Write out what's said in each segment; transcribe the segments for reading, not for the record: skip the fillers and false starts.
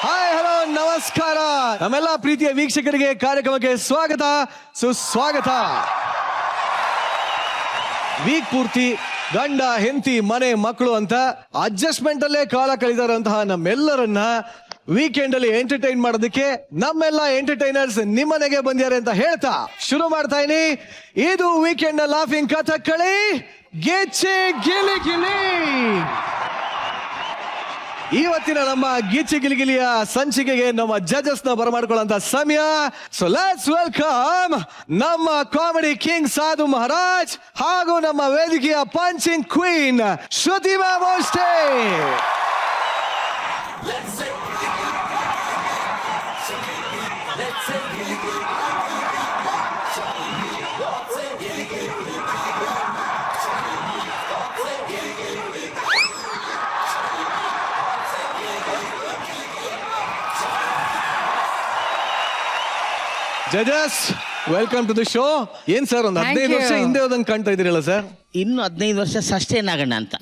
Hi hello ನಮಸ್ಕಾರ ನಮ್ಮೆಲ್ಲ ಪ್ರೀತಿಯ ವೀಕ್ಷಕರಿಗೆ ಕಾರ್ಯಕ್ರಮಕ್ಕೆ ಸ್ವಾಗತ ಸುಸ್ವಾಗತ. ವೀಕ್ ಪೂರ್ತಿ ಗಂಡ ಹೆಂಡತಿ ಮನೆ ಮಕ್ಕಳು ಅಂತ ಅಡ್ಜಸ್ಟ್ಮೆಂಟ್ ಅಲ್ಲೇ ಕಾಲ ಕಳೆದಿರುವಂತಹ ನಮ್ಮೆಲ್ಲರನ್ನ ವೀಕೆಂಡ್ ಅಲ್ಲಿ ಎಂಟರ್ಟೈನ್ ಮಾಡೋದಕ್ಕೆ ನಮ್ಮೆಲ್ಲ ಎಂಟರ್ಟೈನರ್ಸ್ ನಿಮ್ಮನೆಗೆ ಬಂದಿದ್ದಾರೆ ಅಂತ ಹೇಳ್ತಾ ಶುರು ಮಾಡ್ತಾ ಇದೀನಿ. ಇದು ವೀಕೆಂಡ್ ಲಾಫಿಂಗ್ ಕಥಕ್ಕಳಿ ಗೆಚ್ಚೆ ಗಿಲಿ ಗಿಲಿ. ಇವತ್ತಿನ ನಮ್ಮ ಗಿಚ್ಚಿ ಗಿಲಿಗಿಲಿಯ ಸಂಚಿಕೆಗೆ ನಮ್ಮ ಜಡ್ಜಸ್ ನ ಬರಮಾಡ್ಕೊಳ್ಳುವಂತ ಸಮಯ. ಸೊ ಲೆಟ್ಸ್ ವೆಲ್ಕಮ್ ನಮ್ಮ ಕಾಮಿಡಿ ಕಿಂಗ್ ಸಾಧು ಮಹಾರಾಜ್ ಹಾಗೂ ನಮ್ಮ ವೇದಿಕೆಯ ಪಂಚಿಂಗ್ ಕ್ವೀನ್ ಶ್ರುತಿ ಮ್ಯಾಮ್ ಅಷ್ಟೇ. ಜಜಸ್ ವೆಲ್ಕಮ್ ಟು ದಿ ಶೋ. ಏನ್ ಸರ್ ಒಂದು 15 ವರ್ಷ ಹಿಂದೆ ಹೋದಂಗೆ ಕಾಣ್ತಾ ಇದೀರಲ್ಲ ಸರ್? ಇನ್ನು 15 ವರ್ಷ ಸಷ್ಟೇನಾಗಣ್ಣ ಅಂತ.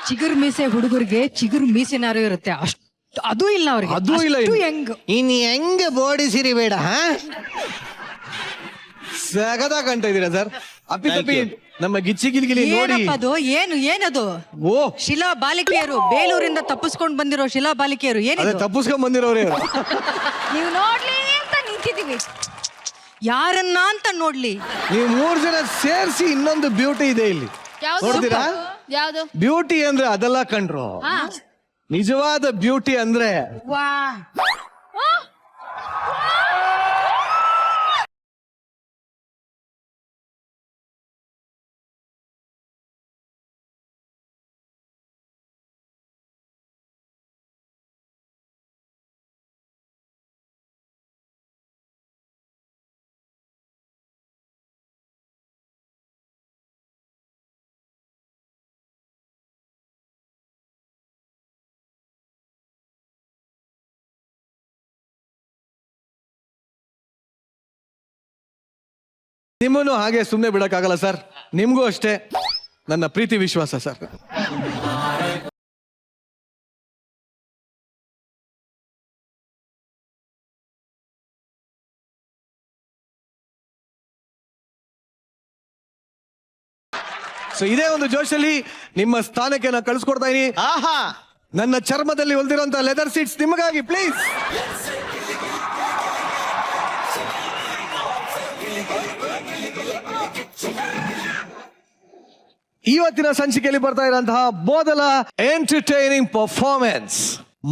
ಚಿಗುರು ಮೀಸೆ ಹುಡುಗರಿಗೆ ಚಿಗುರು ಮೀಸೆನಾರು ಇರುತ್ತೆ, ಅಷ್ಟು ಅದು ಇಲ್ಲ ಅವ್ರಿಗೆ. ಅದು ಇಲ್ಲ ಹೆಂಗ್ ಇನ್ನು ಹೆಂಗ್ ಬೋಡಿಸಿರಿ ಬೇಡ. ಸಗದ ಕಾಣ್ತಾ ಇದೀರಾ ಸರ್. ಅಪ್ಪಿ ತಪ್ಪಿ ನಮ್ಮ ಗಿಚ್ಚಿ ಗಿಲಿಗಿಲಿ ನೋಡಿ. ಅದು ಏನದು? ಓ ಶಿಲಾ ಬಾಲಿಕೆಯರು, ಬೇಲೂರಿಂದ ತಪ್ಪಿಸ್ಕೊಂಡ್ ಬಂದಿರೋ ಶಿಲಾ ಬಾಲಿಕೆಯರು. ಅದೇ ಏನಿದು? ತಪ್ಪಿಸ್ಕೊಂಡ್ ಬಂದಿರೋರೇ. ನೀವು ನೋಡ್ಲಿ ಅಂತ ನಿಂತಿದೀವಿ, ಯಾರನ್ನ ಅಂತ ನೋಡ್ಲಿ. ನೀವು 3 ಜನ ಸೇರಿಸಿ ಇನ್ನೊಂದು ಬ್ಯೂಟಿ ಇದೆ ಇಲ್ಲಿ, ನೋಡ್ತೀರಾ? ಯಾವುದು ಬ್ಯೂಟಿ ಅಂದ್ರೆ ಅದೆಲ್ಲ ಕಂಡ್ರು. ನಿಜವಾದ ಬ್ಯೂಟಿ ಅಂದ್ರೆ ವಾ ನಿಮ್ಮನ್ನು ಹಾಗೆ ಸುಮ್ಮನೆ ಬಿಡಕ್ಕಾಗಲ್ಲ ಸರ್. ನಿಮ್ಗೂ ಅಷ್ಟೇ ನನ್ನ ಪ್ರೀತಿ ವಿಶ್ವಾಸ ಸರ್. ಸೊ ಇದೇ ಒಂದು ಜೋಶಲ್ಲಿ ನಿಮ್ಮ ಸ್ಥಾನಕ್ಕೆ ನಾನು ಕಳಿಸ್ಕೊಡ್ತಾ ಇದೀನಿ. ಆಹಾ, ನನ್ನ ಚರ್ಮದಲ್ಲಿ ಹೊಲ್ದಿರುವಂತಹ ಲೆದರ್ ಸೀಟ್ಸ್ ನಿಮಗಾಗಿ ಪ್ಲೀಸ್. ಇವತ್ತಿನ ಸಂಚಿಕೆಯಲ್ಲಿ ಬರ್ತಾ ಇರುವಂತಹ ಮೊದಲ ಎಂಟರ್ಟೈನಿಂಗ್ ಪರ್ಫಾರ್ಮೆನ್ಸ್.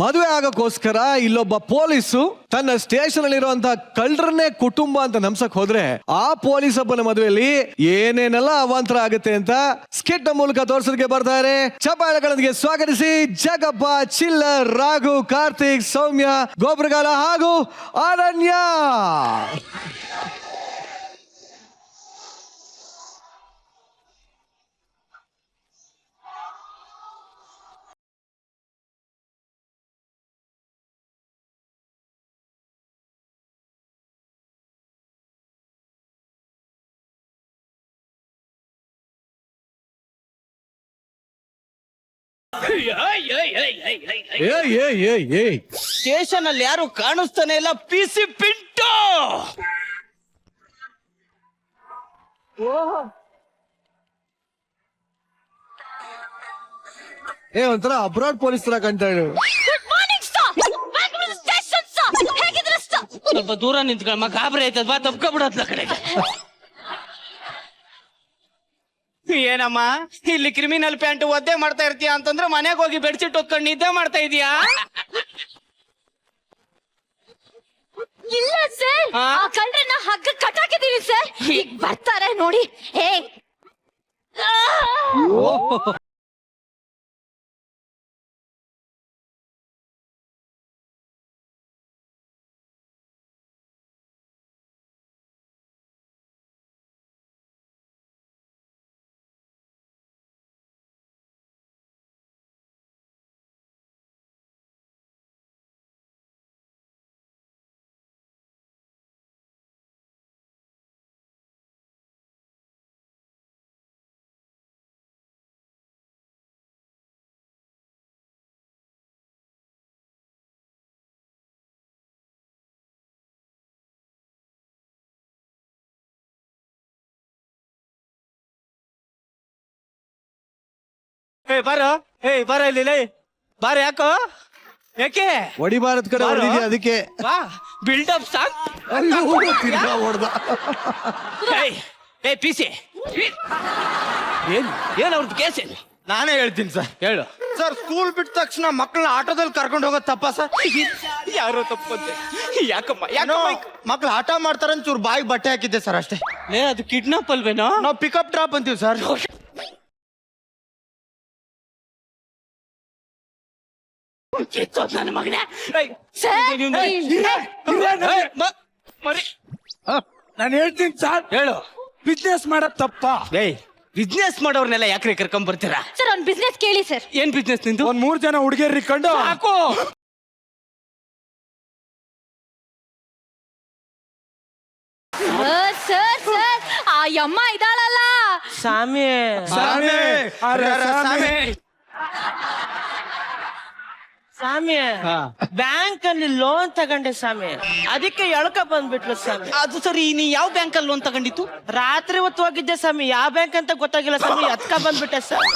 ಮದುವೆ ಆಗಕ್ಕೋಸ್ಕರ ಇಲ್ಲೊಬ್ಬ ಪೊಲೀಸು ತನ್ನ ಸ್ಟೇಷನ್ ಅಲ್ಲಿ ಇರುವಂತಹ ಕಳ್ಳರನ್ನೇ ಕುಟುಂಬ ಅಂತ ನಂಬ್ಸಕ್ ಹೋದ್ರೆ ಆ ಪೊಲೀಸ್ ಒಬ್ಬನ ಮದುವೆಯಲ್ಲಿ ಏನೇನೆಲ್ಲ ಅವಾಂತರ ಆಗುತ್ತೆ ಅಂತ ಸ್ಕಿಟ್ ಮೂಲಕ ತೋರ್ಸೋದಕ್ಕೆ ಬರ್ತಾರೆ. ಚಪ್ಪಾಳೆಗಳೊಂದಿಗೆ ಸ್ವಾಗತಿಸಿ ಜಗಪ್ಪ, ಚಿಲ್ಲರ್, ರಾಘು, ಕಾರ್ತಿಕ್, ಸೌಮ್ಯ, ಗೋಬ್ರಗಾಲ ಹಾಗೂ ಅನನ್ಯ. ಸ್ಟೇಷನ್ ಅಲ್ಲಿ ಯಾರು ಕಾಣಿಸ್ತಾನೆ ಇಲ್ಲ. ಪಿಸಿ ಪಿಂಟು ಒಂಥರ ಅಬ್ರಾಡ್ ಪೊಲೀಸ್ ತರ ಕಾಣ್ತಾ ಇದ್ರು. ಸ್ವಲ್ಪ ದೂರ ನಿಂತ್ಕೊಳ್ಳ, ಗಾಬರಿ ಆಯ್ತದ, ಬಾ ತಪ್ಕೊಬಿಡತ್ತ ಕಡೆಗೆ. ಏನಮ್ಮ ಇಲ್ಲಿ ಕ್ರಿಮಿನಲ್ ಪ್ಯಾಂಟ್ ಒದ್ದೆ ಮಾಡ್ತಾ ಇರ್ತೀಯ ಅಂತಂದ್ರೆ ಮನೆಗೆ ಹೋಗಿ ಬೆಡ್ಶೀಟ್ ಹೊತ್ಕೊಂಡು ನಿದ್ದೆ ಮಾಡ್ತಾ ಇದೀಯಾ? ಇಲ್ಲ ಸರ್, ಆ ಕಳ್ಳರನ್ನ ಹಗ್ಗ ಕಟ್ಟಾಕಿದೀನಿ ಸರ್. ಈಗ ಬರ್ತಾರೆ ನೋಡಿ. ಹೇ ಬಾರ ಇಲ್ಲಿ ಲೇ. ಬಾರ ಯಾಕೋ ಯಾಕೆ ಹೊಡಿಬಾರದ್ ಕಡೆ ಬಾರೋ. ಹೊಡೆದಿದ್ಯಾ ಅದಕ್ಕೆ ಬಾ ಬಿಲ್ಡಪ್ ಸಾಂಗ್ ತಿರ್ಗಾ ಹೊಡ್ದ. ಏ ಪಿಸಿ ಏನ್ ಅವ್ರದ್ದು ಕೇಸ್ ಏನು? ನಾನೇ ಹೇಳ್ತೀನಿ ಸರ್. ಹೇಳು ಸರ್, ಸ್ಕೂಲ್ ಬಿಟ್ಟ ತಕ್ಷಣ ಮಕ್ಕಳನ್ನ ಆಟೋದಲ್ಲಿ ಕರ್ಕೊಂಡು ಹೋಗೋದು ತಪ್ಪ ಸರ್? ಯಾರೋ ತಪ್ಪಂತೆ. ಯಾಕಮ್ಮ ಮಕ್ಳು ಆಟ ಮಾಡ್ತಾರ ಚೂರು ಬಾಯಿಗೆ ಬಟ್ಟೆ ಹಾಕಿದ್ದೆ ಸರ್ ಅಷ್ಟೇ. ಲೇ ಅದು ಕಿಡ್ನಾಪ್ ಅಲ್ವೇನೋ? ನಾವು ಪಿಕಪ್ ಡ್ರಾಪ್ ಅಂತೀವಿ ಸರ್. ನನ್ನ ಮಗನೇ ನಾನು ಹೇಳ್ತೀನಿ ಸರ್, ಹೇಳು. ಬಿಸ್ನೆಸ್ ಮಾಡಕ್ ತಪ್ಪ. ಏಯ್ ಬಿಸ್ನೆಸ್ ಮಾಡೋರ್ನೆಲ್ಲ ಯಾಕ್ರೆ ಕರ್ಕೊಂಡ್ ಬರ್ತೀರಾ? ಸರ್ ಅವ್ನ್ ಬಿಸ್ನೆಸ್ ಕೇಳಿ ಸರ್. ಏನ್ ಬಿಸ್ನೆಸ್ ನಿಂದು? ಒಂದ್ 3 ಜನ ಹುಡುಗಿಯರ್ ಇಟ್ಕೊಂಡು ಸಾಕು. ಸರ್ ಸರ್ ಆ ಯಮ್ಮ ಇದಾಳಲ್ಲ ಸಾಮಿ ಸಾಮಿ, ಅರೆ ಸಾಮಿ. ಸ್ವಾಮಿ ಬ್ಯಾಂಕ್ ಅಲ್ಲಿ ಲೋನ್ ತಗೊಂಡೆ ಸ್ವಾಮಿ, ಅದಕ್ಕೆ ಎಳ್ಕ ಬಂದ್ಬಿಟ್ಲು ಸ್ವಾಮಿ. ಅದು ಸರಿ, ನೀ ಯಾವ ಬ್ಯಾಂಕ್ ಅಲ್ಲಿ ಲೋನ್ ತಗೊಂಡಿತ್ತು? ರಾತ್ರಿ ಹೊತ್ತು ಹೋಗಿದ್ದೆ ಸ್ವಾಮಿ, ಯಾವ ಬ್ಯಾಂಕ್ ಅಂತ ಗೊತ್ತಾಗಿಲ್ಲ ಸ್ವಾಮಿ, ಅದ್ಕ ಬಂದ್ಬಿಟ್ಟೆ ಸ್ವಾಮಿ.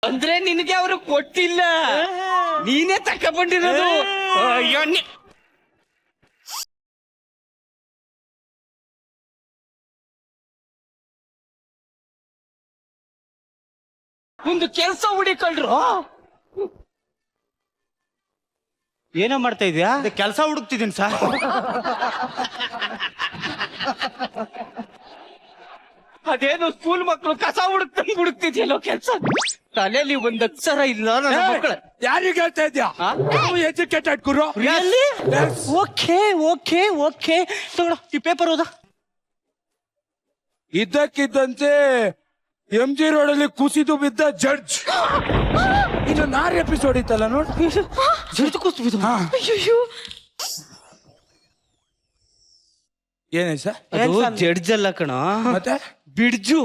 ಅಂದ್ರೆ ನಿನಗೆ ಅವರು ಕೊಟ್ಟಿಲ್ಲ, ನೀನೇ ತಕೊಂಡ್ಬಂದಿರೋದು. ಅಯ್ಯೋ, ಒಂದು ಕೆಲಸ ಹುಡಿಕೊಳ್ರು. ಏನೋ ಮಾಡ್ತಾ ಇದೀಯಾ? ಕೆಲಸ ಹುಡುಕ್ತಿದ್ದೀನಿ ಸರ್. ಅದೇನು ಸ್ಕೂಲ್ ಮಕ್ಕಳು ಕಸ ಹುಡುಕ್ತಿದ್ಯಲ್ಲೋ ಕೆಲ್ಸ. ತಲೆಯಲ್ಲಿ ಒಂದ್ ಅಕ್ಷರ ಇಲ್ಲ ನನ್ನ ಮಕ್ಕಳ. ಯಾರಿಗೆ ಹೇಳ್ತಾ ಇದ್ಯಾ? ಎಜುಕೇಟೆಡ್ ಗುರು. ಓಕೆ ಓಕೆ ಓಕೆ, ತಗೊಳ ಈ ಪೇಪರ್ ಓದ. ಇದ್ದಕ್ಕಿದ್ದಂತೆ MG ರೋಡ್ ಅಲ್ಲಿ ಕುಸಿದು ಬಿದ್ದ ಜಡ್ಜ್. ಇನ್ನು 4 ಎಪಿಸೋಡ್ ಇತ್ತಲ್ಲ ನೋಡಿ. ಹಾ. ಏನೇ ಸರ್? ಅದು ಜಡ್ಜ್ ಅಲ್ಲ ಕಣ, ಮತ್ತೆ ಬಿಡ್ಜು.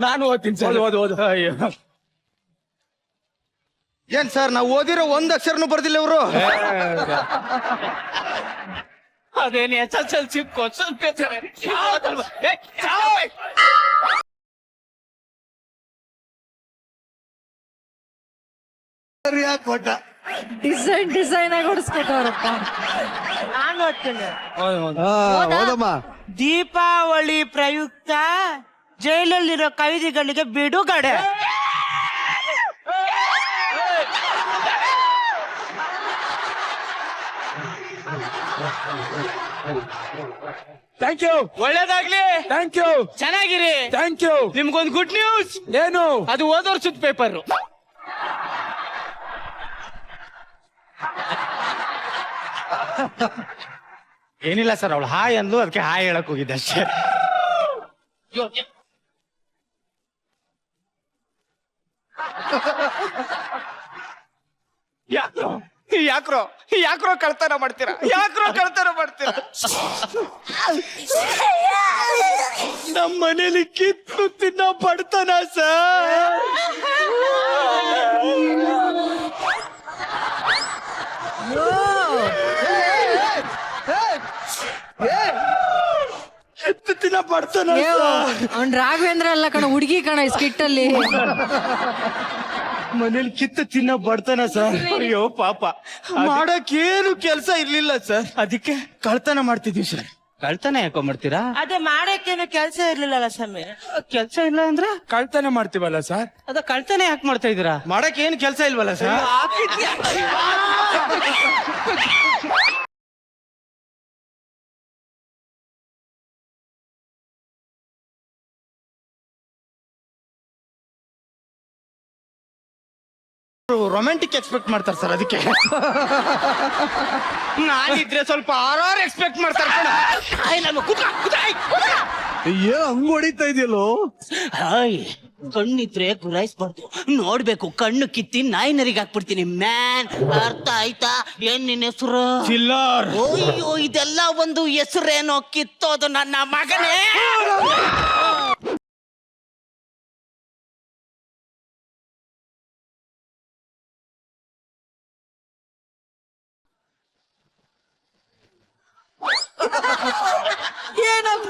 ನಾನು ಓದ್ತೀನಿ ಸರ್. ಓದು. ಏನ್ ಸರ್, ನಾವು ಓದಿರೋ ಒಂದ್ ಅಕ್ಷರನು ಬರ್ದಿಲ್ಲ ಇವರು. ಅದೇನು SSLC ಕ್ವಶನ್ ಪೇಪರ್. ಡಿಸೈನ್ ಆಗಿ ಹೊಡಿಸ್ಕೊಟ್ಟವ್ರಪ್ಪ. ನಾನು ಓದ್ತೇನೆ. ಹೌದಮ್ಮ. ದೀಪಾವಳಿ ಪ್ರಯುಕ್ತ ಜೈಲಲ್ಲಿರೋ ಕೈದಿಗಳಿಗೆ ಬಿಡುಗಡೆ. Thank you. ಒಳ್ಳೇದಾಗ್ಲಿ, ಥ್ಯಾಂಕ್ ಯು. ಚೆನ್ನಾಗಿರಿ. Thank you. ನಿಮ್ಗೊಂದು ಗುಡ್ ನ್ಯೂಸ್. ಏನು? ಅದು ಹೋದ ವರ್ಷದ ಪೇಪರ್. ಏನಿಲ್ಲ ಸರ್, ಅವಳು ಹಾಯ್ ಅಂದ್ಲು, ಅದಕ್ಕೆ ಹಾಯ್ ಹೇಳಕ್ ಹೋಗಿದ್ದೆ ಅಷ್ಟೇ. ಯಾಕ್ರೋ ಯಾಕ್ರೋ ಕಳ್ತನ ಮಾಡ್ತೀರಾ? ನಮ್ಮ ಮನೇಲಿ ಕಿತ್ತು ತಿನ್ನೋ ಬಡ್ತಾನ ಸರ್. ಕಿತ್ತು ತಿನ್ನೋ ಬಡ್ತಾನ. ಅವ್ನ್ ರಾಘವೇಂದ್ರ ಅಲ್ಲ ಕಣ, ಹುಡುಗಿ ಕಣ ಸ್ಕಿಟ್ ಅಲ್ಲಿ. ಮನೇಲಿ ಕಿತ್ತು ತಿನ್ನೋ ಬಡ್ತಾನ ಸರ್. ಅಯ್ಯೋ ಪಾಪ, ಮಾಡಕ್ ಏನು ಕೆಲಸ ಇರ್ಲಿಲ್ಲ ಸರ್, ಅದಕ್ಕೆ ಕಳ್ತನ ಮಾಡ್ತಿದೀವಿ ಸರ್. ಕಳ್ತನ ಯಾಕೋ ಮಾಡ್ತೀರಾ? ಅದೇ ಮಾಡಕ್ಕೇನು ಕೆಲ್ಸ ಇರ್ಲಿಲ್ಲಲ್ಲ ಸ್ವಾಮಿ. ಕೆಲ್ಸ ಇಲ್ಲ ಅಂದ್ರೆ ಕಳ್ತನ ಮಾಡ್ತೀವಲ್ಲ ಸರ್. ಅದ ಕಳ್ತನ ಯಾಕೆ ಮಾಡ್ತಾ ಇದೀರಾ? ಮಾಡಕ್ ಏನು ಕೆಲಸ ಇಲ್ವಲ್ಲ ಸರ್. ರೊಮ್ಯಾಂಟಿಕ್ ಎಕ್ಸ್ಪೆಕ್ಟ್ ಮಾಡ್ತಾರೆ ಸರ್, ಅದಕ್ಕೆ. ನಾನಿದ್ರೆ ಸ್ವಲ್ಪ ಆರ್ ಎಕ್ಸ್ಪೆಕ್ಟ್ ಮಾಡ್ತಾರೆ ಕಣ. ಏನೋ ಹಂಗ್ ಹೊಡಿತಾ ಇದೆಯಲ್ಲೋ. ಹಾಯ್, ಕಣ್ಣಿದ್ರೆ ಗುರಾಯಿಸ್ಬಾರ್ದು, ನೋಡ್ಬೇಕು. ಕಣ್ಣು ಕಿತ್ತಿ ನಾಯಿ ನರಿಗೆ ಹಾಕ್ಬಿಡ್ತೀನಿ ಮ್ಯಾನ್. ಅರ್ಥ ಆಯ್ತಾ? ಏನ್ ನಿನ್ನ ಹೆಸರು? ಚಿಲ್ಲರ್. ಅಯ್ಯೋ, ಇದೆಲ್ಲ ಒಂದು ಹೆಸರೇನೋ ಕಿತ್ತೋದು ನನ್ನ ಮಗನೇ.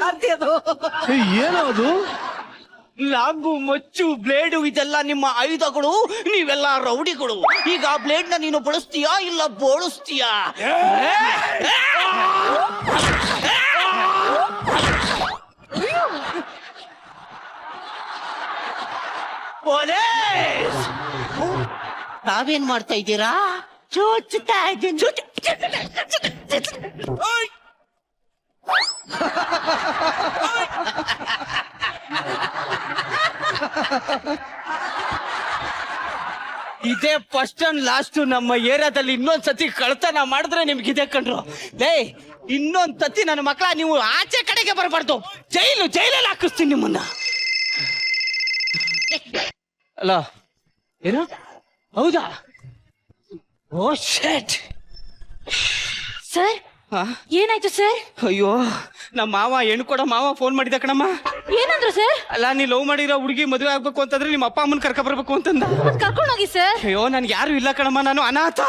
ಸಾಧ್ಯ ಅದು ಏನೋ ಅದು? ಲಾಂಗು ಮಚ್ಚು ಬ್ಲೇಡು ಇದೆಲ್ಲ ನಿಮ್ಮ ಆಯುಧಗಳು, ನೀವೆಲ್ಲ ರೌಡಿಗಳು. ಈಗ ಆ ಬ್ಲೇಡ್ ನ ನೀನು ಬಳಸ್ತೀಯಾ ಇಲ್ಲ ಬೋಳಿಸ್ತೀಯಾ? ಪೊಲೀಸ್! ತಾವೇನ್ ಮಾಡ್ತಾ ಇದ್ದೀರಾ? ಚುಚ್ಚುತ್ತಾ ಇದ್ದೀನಿ. ಇದೇ ಫಸ್ಟ್ ಅಂಡ್ ಲಾಸ್ಟ್. ನಮ್ಮ ಏರಿಯಾದಲ್ಲಿ ಇನ್ನೊಂದ್ ಸತಿ ಕಳ್ತನ ಮಾಡಿದ್ರೆ ನಿಮ್ಗಿದೆ ಕಣ್ರು. ಲೇ, ಇನ್ನೊಂದ್ ಸತಿ ನನ್ನ ಮಕ್ಕಳ ನೀವು ಆಚೆ ಕಡೆಗೆ ಬರಬಾರ್ದು. ಜೈಲಲ್ಲಿ ಹಾಕಿಸ್ತೀನಿ ನಿಮ್ಮನ್ನ. ಅಲ್ಲ ಏನು? ಹೌದಾ? ಓ ಶೇಟ್. ಸರ್ ಏನಾಯ್ತು ಸರ್? ಅಯ್ಯೋ, ನಮ್ಮ ಮಾವ ಹೆಣ್ಣು ಕೊಡೋ ಮಾವ ಫೋನ್ ಮಾಡಿದ ಕಣಮ್ಮ. ಏನಂದ್ರು ಸರ್? ಅಲ್ಲ, ನೀ ಲವ್ ಮಾಡಿರೋ ಹುಡುಗಿ ಮದುವೆ ಆಗ್ಬೇಕು ಅಂತಂದ್ರೆ ನಿಮ್ಮ ಅಪ್ಪ ಅಮ್ಮನ್ ಕರ್ಕ ಬರ್ಬೇಕು ಅಂತಂದ. ಕರ್ಕೊಂಡು ಹೋಗಿ ಸರ್. ಅಯ್ಯೋ, ನನ್ಗೆ ಯಾರು ಇಲ್ಲ ಕಣಮ್ಮ, ನಾನು ಅನಾಥ.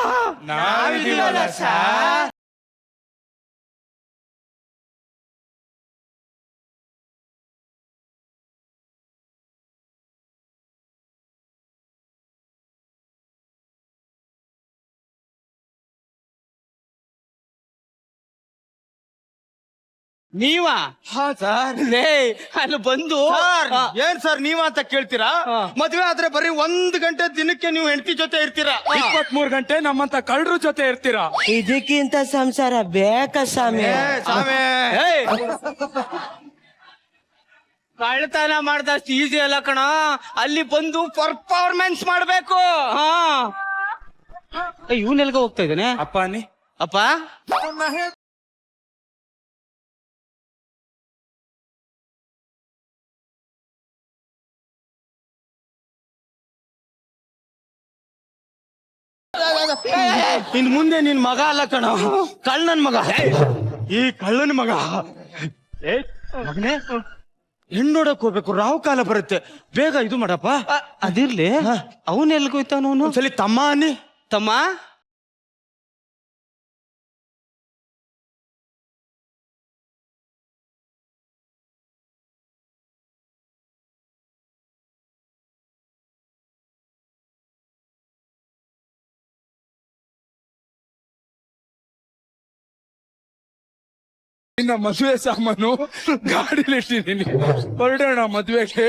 ನೀವಾ? ಹಾ ಸರ್. ಲೇ, ಅಲ್ಲಿ ಬಂದು ಏನ್ ಸರ್ ನೀವ ಅಂತ ಕೇಳ್ತೀರಾ? ಮದ್ವೆ ಆದ್ರೆ ಬರೀ 1 ಗಂಟೆ ದಿನಕ್ಕೆ ನೀವು ಹೆಂಡತಿ ಜೊತೆ ಇರ್ತೀರಾ. 23 ಗಂಟೆ ನಮ್ಮಂತ ಕಳ್ಳರ ಜೊತೆ ಇರ್ತೀರಾ. ಇದಕ್ಕಿಂತ ಸಂಸಾರ ಬೇಕಾ ಸ್ವಾಮಿ? ಕಳ್ತನ ಮಾಡ್ದಷ್ಟು ಈಸಿ ಅಲ್ಲ ಕಣ, ಅಲ್ಲಿ ಬಂದು ಪರ್ಫಾರ್ಮೆನ್ಸ್ ಮಾಡ್ಬೇಕು. ಹಾ, ಇವನೆಲ್ಗ ಹೋಗ್ತಾ ಇದ್ದಾನೆ? ಅಪ್ಪ ನೀ ಅಪ್ಪ ಇನ್ ಮುಂದೆ ನಿನ್ ಮಗ ಅಲ್ಲ ಕಣ, ಕಳ್ಳನ್ ಮಗ. ಈ ಕಳ್ಳನ್ ಮಗ. ಮಗನೇ, ಹೆಣ್ಣೋಡಕ್ ಹೋಗ್ಬೇಕು, ರಾವು ಕಾಲ ಬರುತ್ತೆ, ಬೇಗ ಇದು ಮಾಡಪ್ಪ. ಅದಿರ್ಲಿ, ಅವನ್ ಎಲ್ಗೋಯ್ತಾನ? ಅವನು ಒಂದ್ಸಲಿ ತಮ್ಮ ಅನ್ನಿ. ತಮ್ಮ, ನಿನ್ನ ಮದುವೆ ಸಾಮಾನು ಗಾಡಿಲಿಟ್ಟಿದ್ದೀನಿ, ಹೊರಡೋಣ ಮದುವೆಗೆ.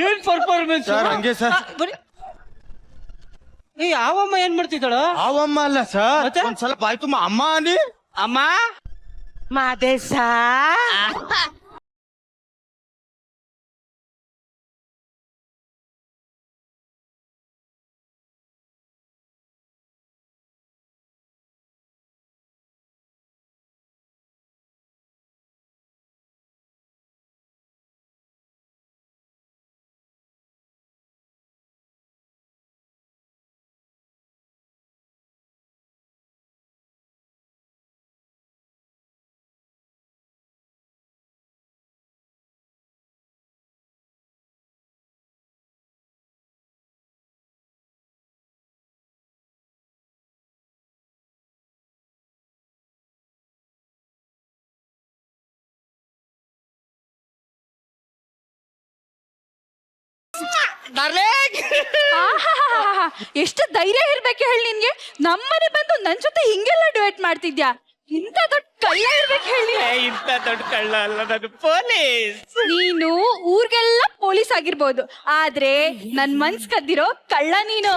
ಏನ್ ಪರ್ಫಾರ್ಮೆನ್ಸ್ ಸರ್ ಹಂಗೆ ಸರ್. ಏ, ಯಾವಮ್ಮ ಏನ್ ಮಾಡ್ತಿದ್ದಾಳ? ಅವಮ್ಮ ಅಲ್ಲ ಸರ್, ಮತ್ತೆ? ಒಂದ್ಸಲ ಬಾಯ್ ತುಂಬ ಅಮ್ಮ ಅನ್ನಿ. ಅಮ್ಮ ಮಾದೇಶ. ಆಹಾಹಾಹಾ. ಎಷ್ಟು ಧೈರ್ಯ ಇರ್ಬೇಕು ಹೇಳಿ ನಿನ್ಗೆ? ನಮ್ಮನೆ ಬಂದು ನನ್ ಜೊತೆ ಹಿಂಗೆಲ್ಲ ಡುಯೆಟ್ ಮಾಡ್ತಿದ್ಯಾ? ಇಂತ ದೊಡ್ಡ ಕಳ್ಳ ಇರ್ಬೇಕು ಹೇಳಿ. ಇಂತ ದೊಡ್ಡ ಕಳ್ಳ ಅಲ್ಲ, ನಾನು ಪೊಲೀಸ್. ನೀನು ಊರ್ಗೆಲ್ಲ ಪೊಲೀಸ್ ಆಗಿರ್ಬೋದು, ಆದ್ರೆ ನನ್ ಮನ್ಸ್ ಕದ್ದಿರೋ ಕಳ್ಳ ನೀನು.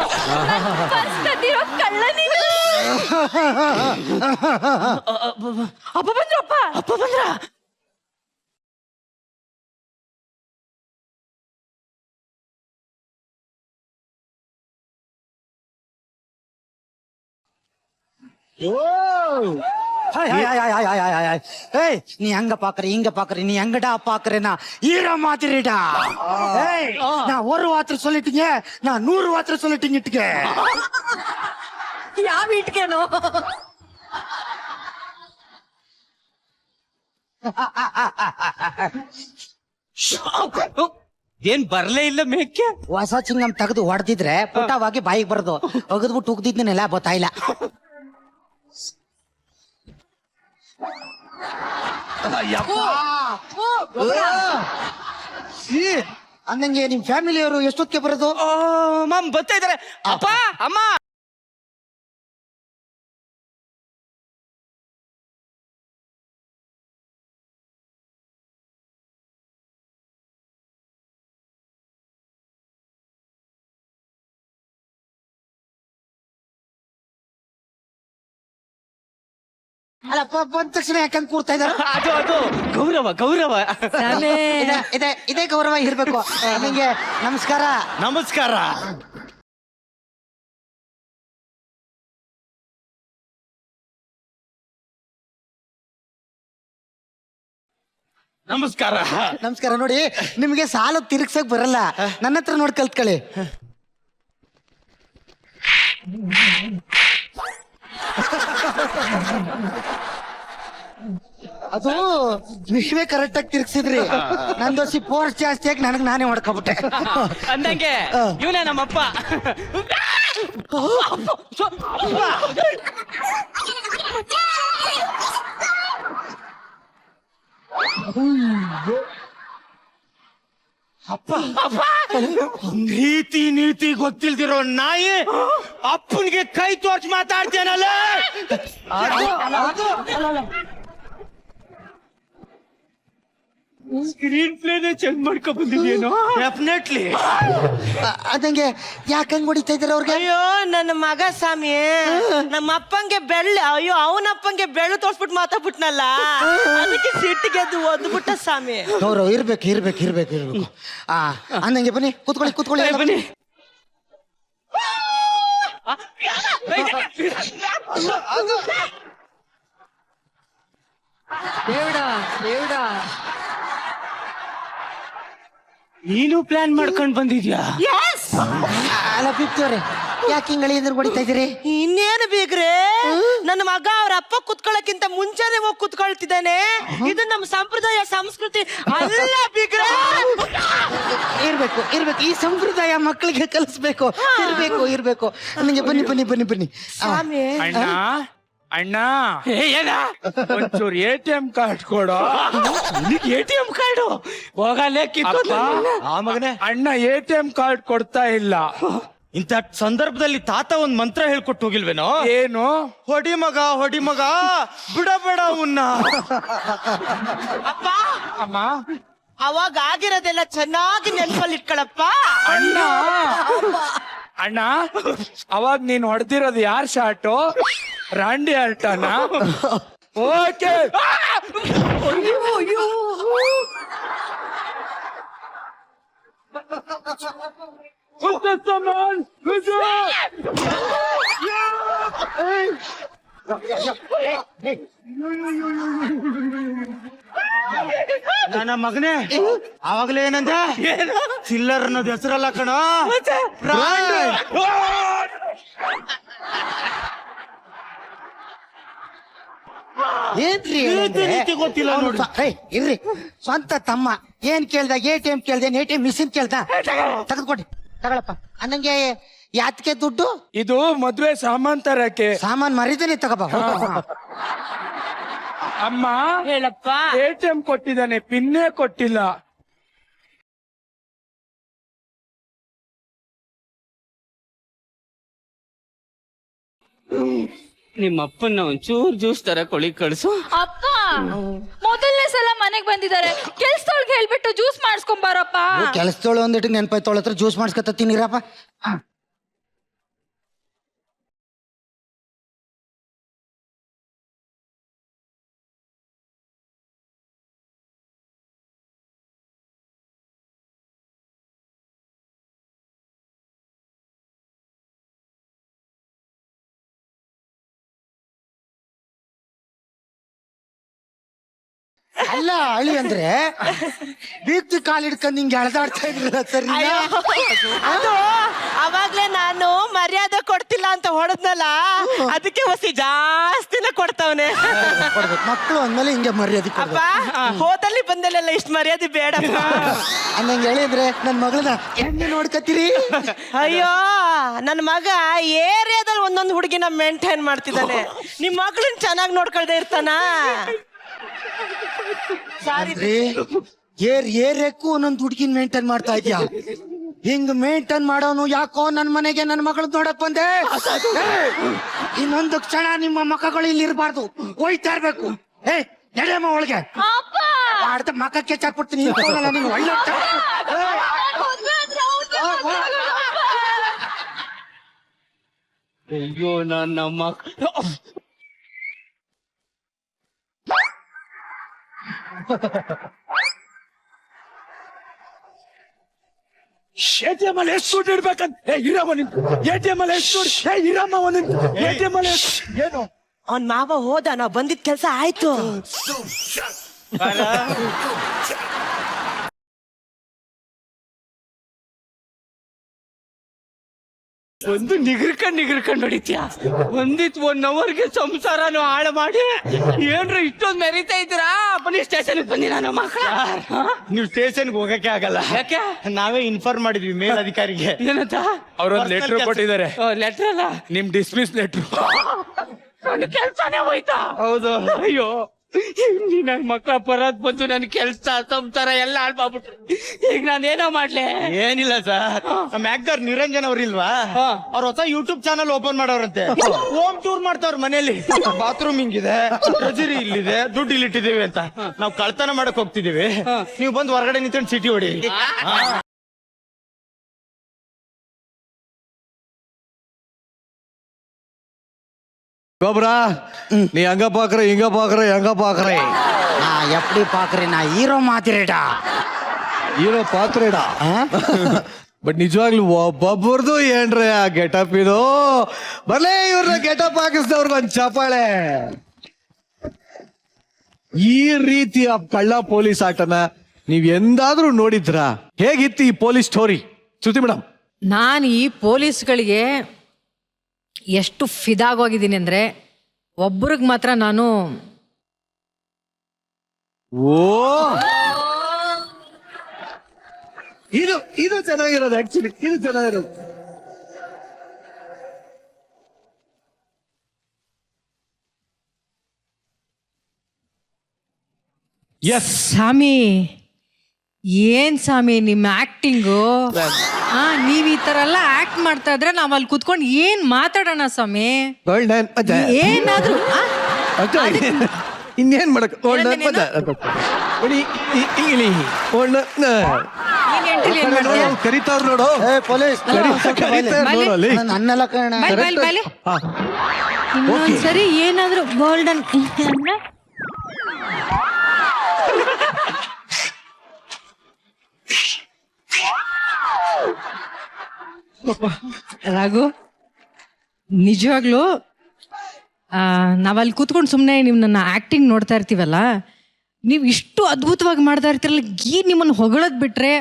ನನ್ ಪರ್ಸ್ ಕದ್ದಿರೋ ಕಳ್ಳ ನೀನು. ಅಪ್ಪ ಬಂದ್ರಪ್ಪ. ಅಪ್ಪ ಬಂದ್ರ? ஏய் நீ அங்க பாக்குற இங்க பாக்குற நீ எங்கடா பாக்குறேன்னா ஈர மாதிரிடா. ஏய் நான் ஒரு வார்த்தை சொல்லிட்டீங்க, நான் 100 வார்த்தை சொல்லிட்டீங்க. ಯಾವ ಇಟ್ಕೇನೋ? ಏನ್ ಬರ್ಲೇ ಇಲ್ಲ ಮೇಕೆ? ಹೊಸ ಚಿಂಗಂ ತೆಗೆದು ಹೊಡೆದಿದ್ರೆ ಪುಟವಾಗಿ ಬಾಯಿಗೆ ಬರೋದು, ಒಗದ್ಬಿಟ್ಟು ಉಗ್ದಿದ್ನೆಲ್ಲ ಗೊತ್ತಾಯಿಲ್ಲ. ಅಂದಂಗೆ ನಿಮ್ ಫ್ಯಾಮಿಲಿಯವರು ಎಷ್ಟೊತ್ತಿಗೆ ಬರೋದು? ಮಾಮ್ ಬರ್ತಾ ಇದಾರೆ. ಅಪ್ಪ ಅಮ್ಮ ಅಲ್ಲಪ್ಪ ಬಂದ ತಕ್ಷಣ ಯಾಕಂದ್ ಕೂರ್ತಾ ಇದಾರೆ? ಅದು ಗೌರವ ಇದೇ ಗೌರವ ಇರ್ಬೇಕು. ನಿಮಗೆ ನಮಸ್ಕಾರ. ನಮಸ್ಕಾರ. ನಮಸ್ಕಾರ. ನಮಸ್ಕಾರ. ನೋಡಿ, ನಿಮ್ಗೆ ಸಾಲ ತಿರ್ಗ್ಸಕ್ ಬರಲ್ಲ, ನನ್ನ ಹತ್ರ ನೋಡಿ ಕಲ್ತ್ಕೊಳ್ಳಿ. ಅದು ನೀವೇ ಕರೆಕ್ಟ್ ಆಗಿ ತಿರ್ಗ್ಸಿದ್ರಿ. ನಂದೋಸಿ ಫೋರ್ಸ್ ಜಾಸ್ತಿ ಆಗಿ ನನಗ್ ನಾನೇ ಹೊಡ್ಕೊಬಿಟ್ಟೆ. ಅಂದಂಗೆ ಇವನೇ ನಮ್ಮಪ್ಪ. ನೀತಿ ಗೊತ್ತಿಲ್ದಿರೋ ನಾಯಿ ಅಪ್ಪನಿಗೆ ಕೈ ತೋರ್ಸಿ ಮಾತಾಡ್ತೇನಲ್ಲ. ಸ್ಕ್ರೀನ್ ಪ್ಲೇನೇ ಚೆಂದ ಮಾಡ್ಕೊ ಬಂದಿದ್ಯೇನೋ. ಡೆಫಿನೆಟ್ಲಿ. ಅದಂಗೆ ಯಾಕಂಗ್ ಹೊಡಿತಾ ಇದಾರೆ ಅವ್ರಿಗೆ? ಅಯ್ಯೋ ನನ್ನ ಮಗ ಸ್ವಾಮಿ, ನಮ್ಮ ಅಪ್ಪಂಗೆ ಅಯ್ಯೋ ಅವನಪ್ಪಂಗೆ ಬೆಳ್ಳು ತೋರ್ಸ್ಬಿಟ್ಟು ಮಾತಾಡ್ಬಿಟ್ನಲ್ಲ, ಅದಕ್ಕೆ ಸಿಟ್ಟಿಗೆದ್ದು ಒದ್ಬಿಟ್ಟ ಸ್ವಾಮಿ. ಗೌರವ ಇರ್ಬೇಕು. ಅಂದಂಗೆ ಬನ್ನಿ, ಕೂತ್ಕೊಳ್ಳಿ. ಬನ್ನಿ. ದೇವ್ಡ ನೀನು ಪ್ಲಾನ್ ಮಾಡ್ಕೊಂಡ್ ಬಂದಿದ್ಯಾ? ಅಲ್ಲ ಬಿತ್ತವ್ರೆ, ಯಾಕೆ ಹಿಂಗಳಿ ಅಂದ್ರೆ ಹೊಡಿತಾ ಇದೀರಿ? ಇನ್ನೇನು ಬೀಗ್ರೆ, ನನ್ನ ಮಗ ಅವ್ರ ಅಪ್ಪ ಕುತ್ಕೊಳ್ಳೋಕ್ಕಿಂತ ಮುಂಚೆನೆ ಹೋಗಿ ಕುತ್ಕೊಳ್ತಿದ್ದಾನೆ. ಇದು ನಮ್ಮ ಸಂಪ್ರದಾಯ ಸಂಸ್ಕೃತಿ ಅಲ್ಲ ಬೀಗ್ರೆ. ಇರ್ಬೇಕು. ಈ ಸಂಪ್ರದಾಯ ಮಕ್ಕಳಿಗೆ ಕಲಿಸ್ಬೇಕು. ಇರ್ಬೇಕು. ನನಗೆ ಬನ್ನಿ. ಸ್ವಾಮಿ ಅಣ್ಣ ಒಂಚೂರು ATM ಕಾರ್ಡ್ ಕೊಡೋ. ATM ಕಾರ್ಡು ಹೋಗಲೇ ಕಿತ್ತು. ಆ ಮಗನೇ, ಅಣ್ಣ ATM ಕಾರ್ಡ್ ಕೊಡ್ತಾ ಇಲ್ಲ. ಇಂಥ ಸಂದರ್ಭದಲ್ಲಿ ತಾತ ಒಂದ್ ಮಂತ್ರ ಹೇಳ್ಕೊಟ್ಟು ಹೋಗಿಲ್ವೇನೋ? ಏನು? ಹೊಡಿ ಮಗ ಬಿಡಬೇಡ ಅವನ್ನ. ಅಪ್ಪ ಅಮ್ಮ, ಅವಾಗ ಆಗಿರೋದೆಲ್ಲ ಚೆನ್ನಾಗಿ ನೆನ್ಪಲ್ಲಿ ಇಟ್ಕೊಳಪ್ಪ. ಅಣ್ಣ ಅವಾಗ ನೀನ್ ಹೊಡೆದಿರೋದು ಯಾರ್ ಶಾಟು? ರಾಂಡಿ ಆಲ್ಟನ? ಓಕೆ. ನನ್ನ ಮಗನೇ, ಆವಾಗಲೇ ಏನಂದ? ಚಿಲ್ಲರ್ ಅನ್ನೋದು ಹೆಸರಲ್ಲ ಕಣ, ಏನ್ರಿ ರೀತಿ ಗೊತ್ತಿಲ್ಲ ನೋಡಿ. ಇರ್ರಿ, ಸ್ವಂತ ತಮ್ಮ ಏನ್ ಕೇಳ್ದ? ATM ಮಿಷಿನ್ ಕೇಳ್ದ? ತೆಗೆದುಕೊಡಿ, ತಗೊಳಪ್ಪ. ಅನ್ನಂಗೆ ಯಾತ್ಕೆ ದುಡ್ಡು? ಇದು ಮದ್ವೆ ಸಾಮಾನ್ ತರಕ್ಕೆ. ಸಾಮಾನ್ ಮರಿದೇನೆ ತಗೋಬ. ಅಮ್ಮ ಹೇಳಪ್ಪ. ATM ಕೊಟ್ಟಿದ್ದಾನೆ, ಪಿನ್ನೇ ಕೊಟ್ಟಿಲ್ಲ. ನಿಮ್ಮ ಅಪ್ಪನ ಒಂಚೂರು ಜ್ಯೂಸ್ ತರ ಕೊಳಿ ಕಳ್ಸು. ಅಪ್ಪ ಮೊದಲನೇ ಸಲ ಮನೆಗ್ ಬಂದಿದ್ದಾರೆ, ಕೆಲ್ಸದೊಳಗೆ ಹೇಳ್ಬಿಟ್ಟು ಜ್ಯೂಸ್ ಮಾಡಿಸ್ಕೊಂಬಾರಪ್ಪ. ಕೆಲಸದೋಳು ಒಂದಿಟ್ಟು ನೆನಪಾಯ್ತೋಳ ಹತ್ರ ಜ್ಯೂಸ್ ಮಾಡಿಸ್ಕೊತೀನಿರಪ್ಪ. ಅಲ್ಲ ಅಳಿ ಅಂದ್ರೆ ಬೀಗ್ತಿ ಕಾಲ್ ಹಿಡ್ಕೊಂಡು ಹಿಂಗೆ ಎಳೆದಾಡ್ತಾ ಇದ್ರಲ್ಲ ಸರಿ? ಅದು ಅವಾಗ್ಲೇ ನಾನು ಮರ್ಯಾದೆ ಕೊಡ್ತಿಲ್ಲ ಅಂತ ಹೊಡೆದ್ನಲ್ಲ, ಅದಕ್ಕೆ ಹೊಸಿ ಜಾಸ್ತಿನ ಕೊಡ್ತಾವನೆ. ಮಕ್ಕಳು ಅಂದ್ಮೇಲೆ ಹಿಂಗೆ ಮರ್ಯಾದೆ ಅಪ್ಪ ಹೋದಲ್ಲಿ ಬಂದಲ್ಲೆಲ್ಲ ಇಷ್ಟು ಮರ್ಯಾದೆ ಬೇಡಪ್ಪ. ಅನ್ನಂಗೆ ಹೇಳಿದ್ರೆ ನನ್ ಮಗಳನ್ನ ಹೆಂಗೆ ನೋಡ್ಕತ್ತೀರಿ? ಅಯ್ಯೋ ನನ್ನ ಮಗ ಏರಿಯಾದಲ್ಲಿ ಒಂದೊಂದು ಹುಡುಗಿನ ಮೇಂಟೈನ್ ಮಾಡ್ತಿದ್ದಾನೆ. ನಿಮ್ ಮಗಳನ್ನ ಚೆನ್ನಾಗಿ ನೋಡ್ಕೊಳ್ದೆ ಇರ್ತಾನ? ಅಂದ್ರೆ ಏರಿಯಕ್ಕೂ ಒಂದೊಂದು ಹುಡುಗಿನ ಮೇಂಟೈನ್ ಮಾಡ್ತಾ ಇದ್ಯಾ? ಹಿಂಗ್ ಮೇಂಟೈನ್ ಮಾಡೋನು ಯಾಕೋ ನನ್ ಮನೆಗೆ ನನ್ನ ಮಗಳು ನೋಡಕ್ ಬಂದೆ. ಇನ್ನೊಂದು ಕ್ಷಣ ನಿಮ್ಮ ಮಕ್ಕಳು ಇಲ್ಲಿ ಇರಬಾರ್ದು, ಹೋಯ್ತಾ ಇರ್ಬೇಕು. ನಡೆಯಮ್ಮ ಒಳಗೆ, ಅರ್ಧ ಮಕ್ಕಕ್ಕೆ ಚಾಕ್ಬಿಡ್ತೀನಿ. ನೀನು ಒಳ್ಳೆ ಅಯ್ಯೋ ನನ್ನ ಮಕ್ಕಳು ATM ಅಲ್ಲಿ ಎಷ್ಟು ದುಡ್ಡು ಇಡ್ಬೇಕಂತ ಇರಮ್ಮ ನಿಂತು ATM ಅಲ್ಲಿ ಎಷ್ಟು ದುಡ್ಡು ಇರಮ್ಮ ಒಂದ್ ATM ಅಲ್ಲಿ ಏನು ಅವ್ನ್ ಮಾವ ಹೋದ, ನಾವ್ ಬಂದಿದ್ ಕೆಲ್ಸ ಆಯ್ತು. ಒಂದು ನಿಗರ್ಕೊಂಡ್ ಹೊಡಿತ್ಯಾ. ಒಂದಿತ್ 1 ಅವರ್ಗೆ ಸಂಸಾರನು ಹಾಳು ಮಾಡಿ ಏನ್ರ ಇಷ್ಟೊಂದು ಮೆರಿತಾ ಇದ್ದೀರಾ? ಬನ್ನಿ ಸ್ಟೇಷನ್ ಬನ್ನಿ ನನ್ನ ಮಕ್ಕಳ. ನೀವು ಸ್ಟೇಷನ್ಗೆ ಹೋಗಕ್ಕೆ ಆಗಲ್ಲ. ಯಾಕೆ? ನಾವೇ ಇನ್ಫಾರ್ಮ್ ಮಾಡಿದ್ವಿ ಮೇಲಧಿಕಾರಿಗೆ. ಏನಂತ? ಅವ್ರೊಂದ್ ಲೆಟರ್ ಕೊಟ್ಟಿದ್ದಾರೆ, ಲೆಟರ್ ಅಲ್ಲ, ನಿಮ್ ಡಿಸ್ಮಿಸ್ ಲೆಟ್ರು. ನನ್ನ ಕೆಲ್ಸನೇ ಹೋಯ್ತಾ? ಹೌದು. ಅಯ್ಯೋ, ನನ್ನ ಮಕ್ಕಳ ಪರದ್ ಬಂದು ನನ್ ಕೆಲ್ಸ ಸಂಸಾರ ಎಲ್ಲ ಹಾಳ್ಬಿಟ್ರು. ಈಗ ನಾನೇನೋ ಮಾಡ್ಲೆ? ಏನಿಲ್ಲ ಸರ್, ನಮ್ಮ ಆಕ್ಟರ್ ನಿರಂಜನ್ ಅವ್ರಿಲ್ವಾ, ಅವ್ರ ಹೊಸ ಯೂಟ್ಯೂಬ್ ಚಾನಲ್ ಓಪನ್ ಮಾಡೋರಂತೆ. ಹೋಮ್ ಟೂರ್ ಮಾಡ್ತಾವ್ರ ಮನೇಲಿ. ಬಾತ್ರೂಮ್ ಹಿಂಗಿದೆ, ಟ್ರೆಜರಿ ಇಲ್ಲಿದೆ, ದುಡ್ಡು ಇಲ್ಲಿಟ್ಟಿದೀವಿ ಅಂತ. ನಾವು ಕಳ್ತನ ಮಾಡಕ್ ಹೋಗ್ತಿದೀವಿ, ನೀವು ಬಂದು ಹೊರಗಡೆ ನಿಂತ್ಕೊಂಡು ಸಿಟಿ ಹೊಡಿ. கோபுரா நீ அங்க பாக்குற இங்க பாக்குற எங்க பாக்குற நான் எப்படி பாக்குறேன்? நான் ஹீரோ மாதிரிடா. ಹೀರೋ ಪಾತ್ರೆಡಾ. ಬಟ್ ನಿಜವಾಗ್ಲೂ ಒಬ್ಬೊಬ್ಬರದು ಏನ್ರಿ ಆ ಗೆಟಪ್ ಇದು. ಬರ್ಲೇ ಇವ್ರನ್ನ ಗೆಟಪ್ ಹಾಕಿಸಿದವ್ರಿಗೆ ಒಂದ್ ಚಪ್ಪಾಳೆ. ಈ ರೀತಿಯ ಕಳ್ಳ ಪೊಲೀಸ್ ಆಟನ ನೀವ್ ಎಂದಾದ್ರೂ ನೋಡಿದ್ರಾ? ಹೇಗಿತ್ತು ಈ ಪೊಲೀಸ್ ಸ್ಟೋರಿ ಶ್ರುತಿ ಮೇಡಮ್? ನಾನು ಈ ಪೊಲೀಸ್ಗಳಿಗೆ ಎಷ್ಟು ಫಿದಾಗೋಗಿದ್ದೀನಿ ಅಂದ್ರೆ, ಒಬ್ಬರಿಗೆ ಮಾತ್ರ ನಾನು ಇದು ಚೆನ್ನಾಗಿರೋದು. ಆಕ್ಚುಲಿ ಇದು ಚೆನ್ನಾಗಿರೋದು. ಎಸ್ ಸ್ವಾಮಿ, ಏನ್ ಸ್ವಾಮಿ ನಿಮ್ಮ ಆಕ್ಟಿಂಗು? ನೀವ್ ಈ ತರ ಎಲ್ಲ ಆಕ್ಟ್ ಮಾಡ್ತಾ ಇದ್ರೆ ನಾವ್ ಅಲ್ಲಿ ಕುತ್ಕೊಂಡು ಏನ್ ಮಾತಾಡೋಣ ಸ್ವಾಮಿ? ಏನಾದ್ರು ಇನ್ನೇನ್ ಮಾಡಕ್ ಕರಿತಾವ್ರ ನೋಡು. ಪೊಲೀಸ್ ನನ್ನೆಲ್ಲ ಕಾರಣ. ಇನ್ನೊಂದ್ಸರಿ ಏನಾದ್ರು ಗೋಲ್ಡನ್ ರಾಘು, ನಿಜವಾಗ್ಲು ನಾವಲ್ಲಿ ಕೂತ್ಕೊಂಡು ಸುಮ್ಮನೆ ನಿಮ್ಮನ್ನ ಆಕ್ಟಿಂಗ್ ನೋಡ್ತಾ ಇರ್ತೀವಲ್ಲ, ನೀವು ಇಷ್ಟು ಅದ್ಭುತವಾಗಿ ಮಾಡ್ತಾ ಇರ್ತೀರಲ್ಲ, ನಿಮ್ಮನ್ನು ಹೊಗಳೋದು ಬಿಟ್ರೆ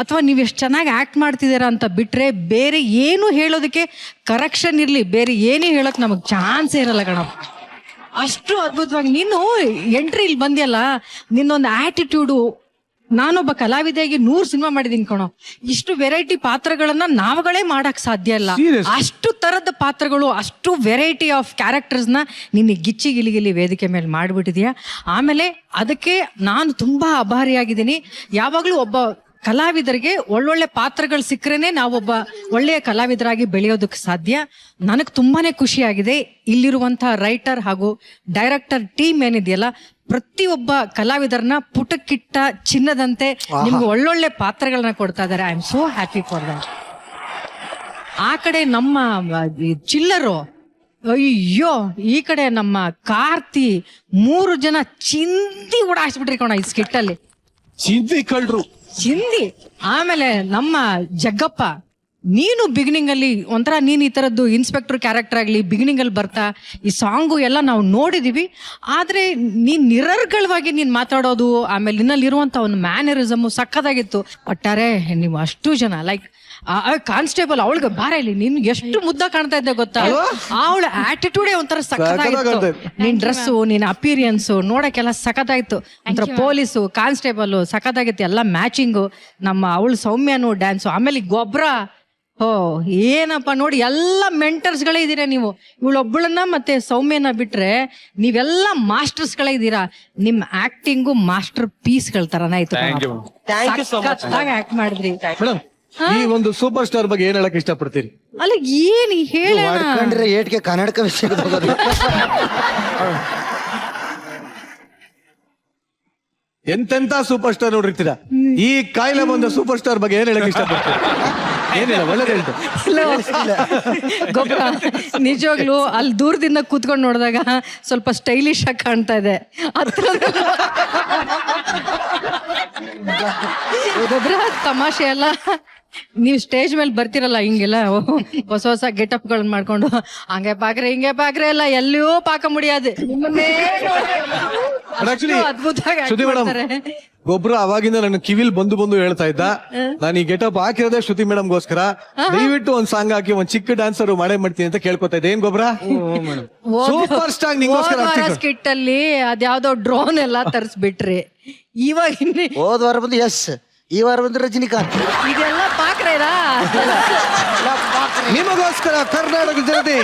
ಅಥವಾ ನೀವು ಎಷ್ಟು ಚೆನ್ನಾಗಿ ಆ್ಯಕ್ಟ್ ಮಾಡ್ತಿದ್ದೀರಾ ಅಂತ ಬಿಟ್ರೆ ಬೇರೆ ಏನು ಹೇಳೋದಕ್ಕೆ ಕರೆಕ್ಷನ್ ಇರಲಿ, ಬೇರೆ ಏನೇ ಹೇಳೋಕೆ ನಮಗೆ ಚಾನ್ಸೇ ಇರಲ್ಲ ಕಣಪ್ಪ. ಅಷ್ಟು ಅದ್ಭುತವಾಗಿ ನೀನು ಎಂಟ್ರಿ ಇಲ್ಲಿ ಬಂದ್ಯಲ್ಲ, ನಿನ್ನೊಂದು ಆಟಿಟ್ಯೂಡು. ನಾನೊಬ್ಬ ಕಲಾವಿದೆಯಾಗಿ 100 ಸಿನಿಮಾ ಮಾಡಿದೀನಿ ಕಣೋ. ಇಷ್ಟು ವೆರೈಟಿ ಪಾತ್ರಗಳನ್ನ ನಾವುಗಳೇ ಮಾಡಕ್ ಸಾಧ್ಯ ಇಲ್ಲ. ಅಷ್ಟು ತರದ ಪಾತ್ರಗಳು, ಅಷ್ಟು ವೆರೈಟಿ ಆಫ್ ಕ್ಯಾರೆಕ್ಟರ್ಸ್ನ ನಿನ್ನೆ ಗಿಚ್ಚಿ ಗಿಲಿಗಿಲಿ ವೇದಿಕೆ ಮೇಲೆ ಮಾಡಿಬಿಟ್ಟಿದ್ಯಾ. ಆಮೇಲೆ ಅದಕ್ಕೆ ನಾನು ತುಂಬಾ ಆಭಾರಿಯಾಗಿದ್ದೀನಿ. ಯಾವಾಗಲೂ ಒಬ್ಬ ಕಲಾವಿದರಿಗೆ ಒಳ್ಳೊಳ್ಳೆ ಪಾತ್ರಗಳು ಸಿಕ್ಕರೇನೆ ನಾವೊಬ್ಬ ಒಳ್ಳೆಯ ಕಲಾವಿದರಾಗಿ ಬೆಳೆಯೋದಕ್ಕೆ ಸಾಧ್ಯ. ನನಗೆ ತುಂಬಾನೇ ಖುಷಿಯಾಗಿದೆ. ಇಲ್ಲಿರುವಂತಹ ರೈಟರ್ ಹಾಗೂ ಡೈರೆಕ್ಟರ್ ಟೀಮ್ ಏನಿದೆಯಲ್ಲ, ಪ್ರತಿಯೊಬ್ಬ ಕಲಾವಿದರನ್ನ ಪುಟಕ್ಕಿಟ್ಟ ಚಿನ್ನದಂತೆ ನಿಮ್ಗೆ ಒಳ್ಳೊಳ್ಳೆ ಪಾತ್ರಗಳನ್ನ ಕೊಡ್ತಾ ಇದ್ದಾರೆ. I am so happy for that. ಆ ಕಡೆ ನಮ್ಮ ಚಿಲ್ಲರು, ಅಯ್ಯೋ, ಈ ಕಡೆ ನಮ್ಮ ಕಾರ್ತಿ, 3 ಜನ ಚಿಂದಿ ಓಡಾಯಿಸ್ಬಿಟ್ರಿ ಕಣ ಈ ಸ್ಕಿಟ್ಟಲ್ಲಿ. ಚಿಂದಿ ಕಳ್ರು ಚಿಂದಿ. ಆಮೇಲೆ ನಮ್ಮ ಜಗ್ಗಪ್ಪ, ನೀನು ಬಿಗಿನಿಂಗ್ ಅಲ್ಲಿ ಒಂಥರ ನೀನ್ ಈ ತರದ್ದು ಇನ್ಸ್ಪೆಕ್ಟರ್ ಕ್ಯಾರೆಕ್ಟರ್ ಆಗ್ಲಿ ಬಿಗಿನಿಂಗ್ ಅಲ್ಲಿ ಬರ್ತಾ ಈ ಸಾಂಗು ಎಲ್ಲ ನಾವು ನೋಡಿದೀವಿ. ಆದ್ರೆ ನೀನ್ ನಿರರ್ಗಳವಾಗಿ ನೀನ್ ಮಾತಾಡೋದು, ಆಮೇಲೆ ನಿನ್ನಲ್ಲಿರುವಂತ ಒಂದು ಮ್ಯಾನರಿಸಮ್ ಸಕ್ಕದಾಗಿತ್ತು. ಒಟ್ಟಾರೆ ನೀವು ಅಷ್ಟು ಜನ ಲೈಕ್ ಕಾನ್ಸ್ಟೇಬಲ್, ಅವಳಿಗೆ ಬಾರ ಇಲ್ಲಿ ನೀನ್ ಎಷ್ಟು ಮುದ್ದ ಕಾಣ್ತಾ ಇದ್ದೆ ಗೊತ್ತಾ? ಅವಳ ಆಟಿಟ್ಯೂಡೇ ಒಂಥರ ಸಕ್ಕದಾಗಿತ್ತು. ನಿನ್ ಡ್ರೆಸ್ಸು, ನಿನ್ ಅಪಿರಿಯನ್ಸು ನೋಡಕ್ಕೆಲ್ಲ ಸಖತ್ತಾಯ್ತು. ಒಂಥರ ಪೊಲೀಸು, ಕಾನ್ಸ್ಟೇಬಲ್ ಸಖತ್ತಾಗಿತ್ತು, ಎಲ್ಲ ಮ್ಯಾಚಿಂಗು. ನಮ್ಮ ಅವಳು ಸೌಮ್ಯನು ಡ್ಯಾನ್ಸು, ಆಮೇಲೆ ಗೊಬ್ಬರ, ಓ ಏನಪ್ಪ ನೋಡಿ, ಎಲ್ಲ ಮೆಂಟರ್ಸ್ಗಳೇ ಇದ್ದೀರಾ ನೀವು. ಇವಳೊಬ್ಬಳನ್ನ ಮತ್ತೆ ಸೌಮ್ಯನ ಬಿಟ್ರೆ ನೀವೆಲ್ಲ ಮಾಸ್ಟರ್ಸ್ಗಳೇ ಇದ್ದೀರಾ. ನಿಮ್ ಆಕ್ಟಿಂಗು ಮಾಸ್ಟರ್ ಪೀಸ್ಗಳ ತರನಾಯ್ತು. Thank you so much. Act ಮಾಡಿದ್ರಿ ಮೇಡಮ್, ಈ ಒಂದು ಸೂಪರ್ ಸ್ಟಾರ್ ಬಗ್ಗೆ ಏನ್ ಹೇಳಕ್ ಇಷ್ಟಪಡ್ತೀರಿ? ಅಲ್ಲ ಏನ್ ಹೇಳ ಮಾಡ್ಕೊಂಡ್ರೆ ಏಟ್ಗೆ ಕನ್ನಡಕ ವಿಷಯ ಎಂತೆಂತ ಸೂಪರ್ ಸ್ಟಾರ್ ನೋಡಿರ್ತೀರಾ, ಈ ಕಾಯಿಲೆ ಬಂದ ಸೂಪರ್ ಸ್ಟಾರ್ ಬಗ್ಗೆ ಏನ್ ಹೇಳಕ್ ಇಷ್ಟಪಡ್ತೀರಿ? ಏನಿಲ್ಲ, ಒಳ್ಳೇದು ಹೇಳ್ತು. ಗೊಬ್ಬರ ನಿಜವಾಗ್ಲು ಅಲ್ಲಿ ದೂರದಿಂದ ಕೂತ್ಕೊಂಡು ನೋಡಿದಾಗ ಸ್ವಲ್ಪ ಸ್ಟೈಲಿಶ್ ಆಗಿ ಕಾಣ್ತಾ ಇದೆ. ಗೊಬ್ಬರ ತಮಾಷೆ ಅಲ್ಲ. ನೀವು ಸ್ಟೇಜ್ ಮೇಲೆ ಬರ್ತಿರಲ್ಲ ಹಿಂಗೆಲ್ಲ ಹೊಸ ಹೊಸ ಗೆಟಪ್ಗಳನ್ನ ಮಾಡ್ಕೊಂಡು ಹಂಗೆ ಪಾಕ್ರೆ ಹಿಂಗೆ ಪಾಕ್ರೆ ಎಲ್ಲ ಎಲ್ಲಿಯೂ ಪಾಕ ಮುಡಿயாது. ಶ್ರುತಿ ಮೇಡಮ್, ಗೊಬ್ಬರ ಅವಾಗಿಂದ ನನ್ನ ಕಿವಿಲ್ ಬಂದು ಹೇಳ್ತಾ ಇದ್ದ, ನಾನು ಈ ಗೆಟಪ್ ಹಾಕಿರೋದೇ ಶ್ರುತಿ ಮೇಡಮ್ಗೋಸ್ಕರ, ದಯವಿಟ್ಟು ಒಂದ್ ಸಾಂಗ್ ಹಾಕಿ ಒಂದ್ ಚಿಕ್ಕ ಡ್ಯಾನ್ಸರ್ ಮಾಡೇ ಮಾಡ್ತೀನಿ ಅಂತ ಕೇಳ್ಕೊತಾ ಇದ್ದೆ. ಏನ್ ಗೊಬ್ಬರ ಸೂಪರ್ ಸ್ಟಾರ್ ನಿಂಗೋಸ್ಕರ ಸ್ಕಿಟ್ ಅಲ್ಲಿ ಅದ್ಯಾವ್ದೋ ಡ್ರೋನ್ ಎಲ್ಲ ತರಿಸ್ಬಿಟ್ರಿ. ಇವಾಗ ಹೋದ ವಾರ ಬಂದು ಎಸ್, ಈ ವಾರ ಬಂದು ರಜನಿಕಾಂತ್. ಇದೆಲ್ಲ ಪಾಕ್ರೇರಾ? ನಿಮಗೋಸ್ಕರ ಕರ್ನಾಟಕ ಜನತೆ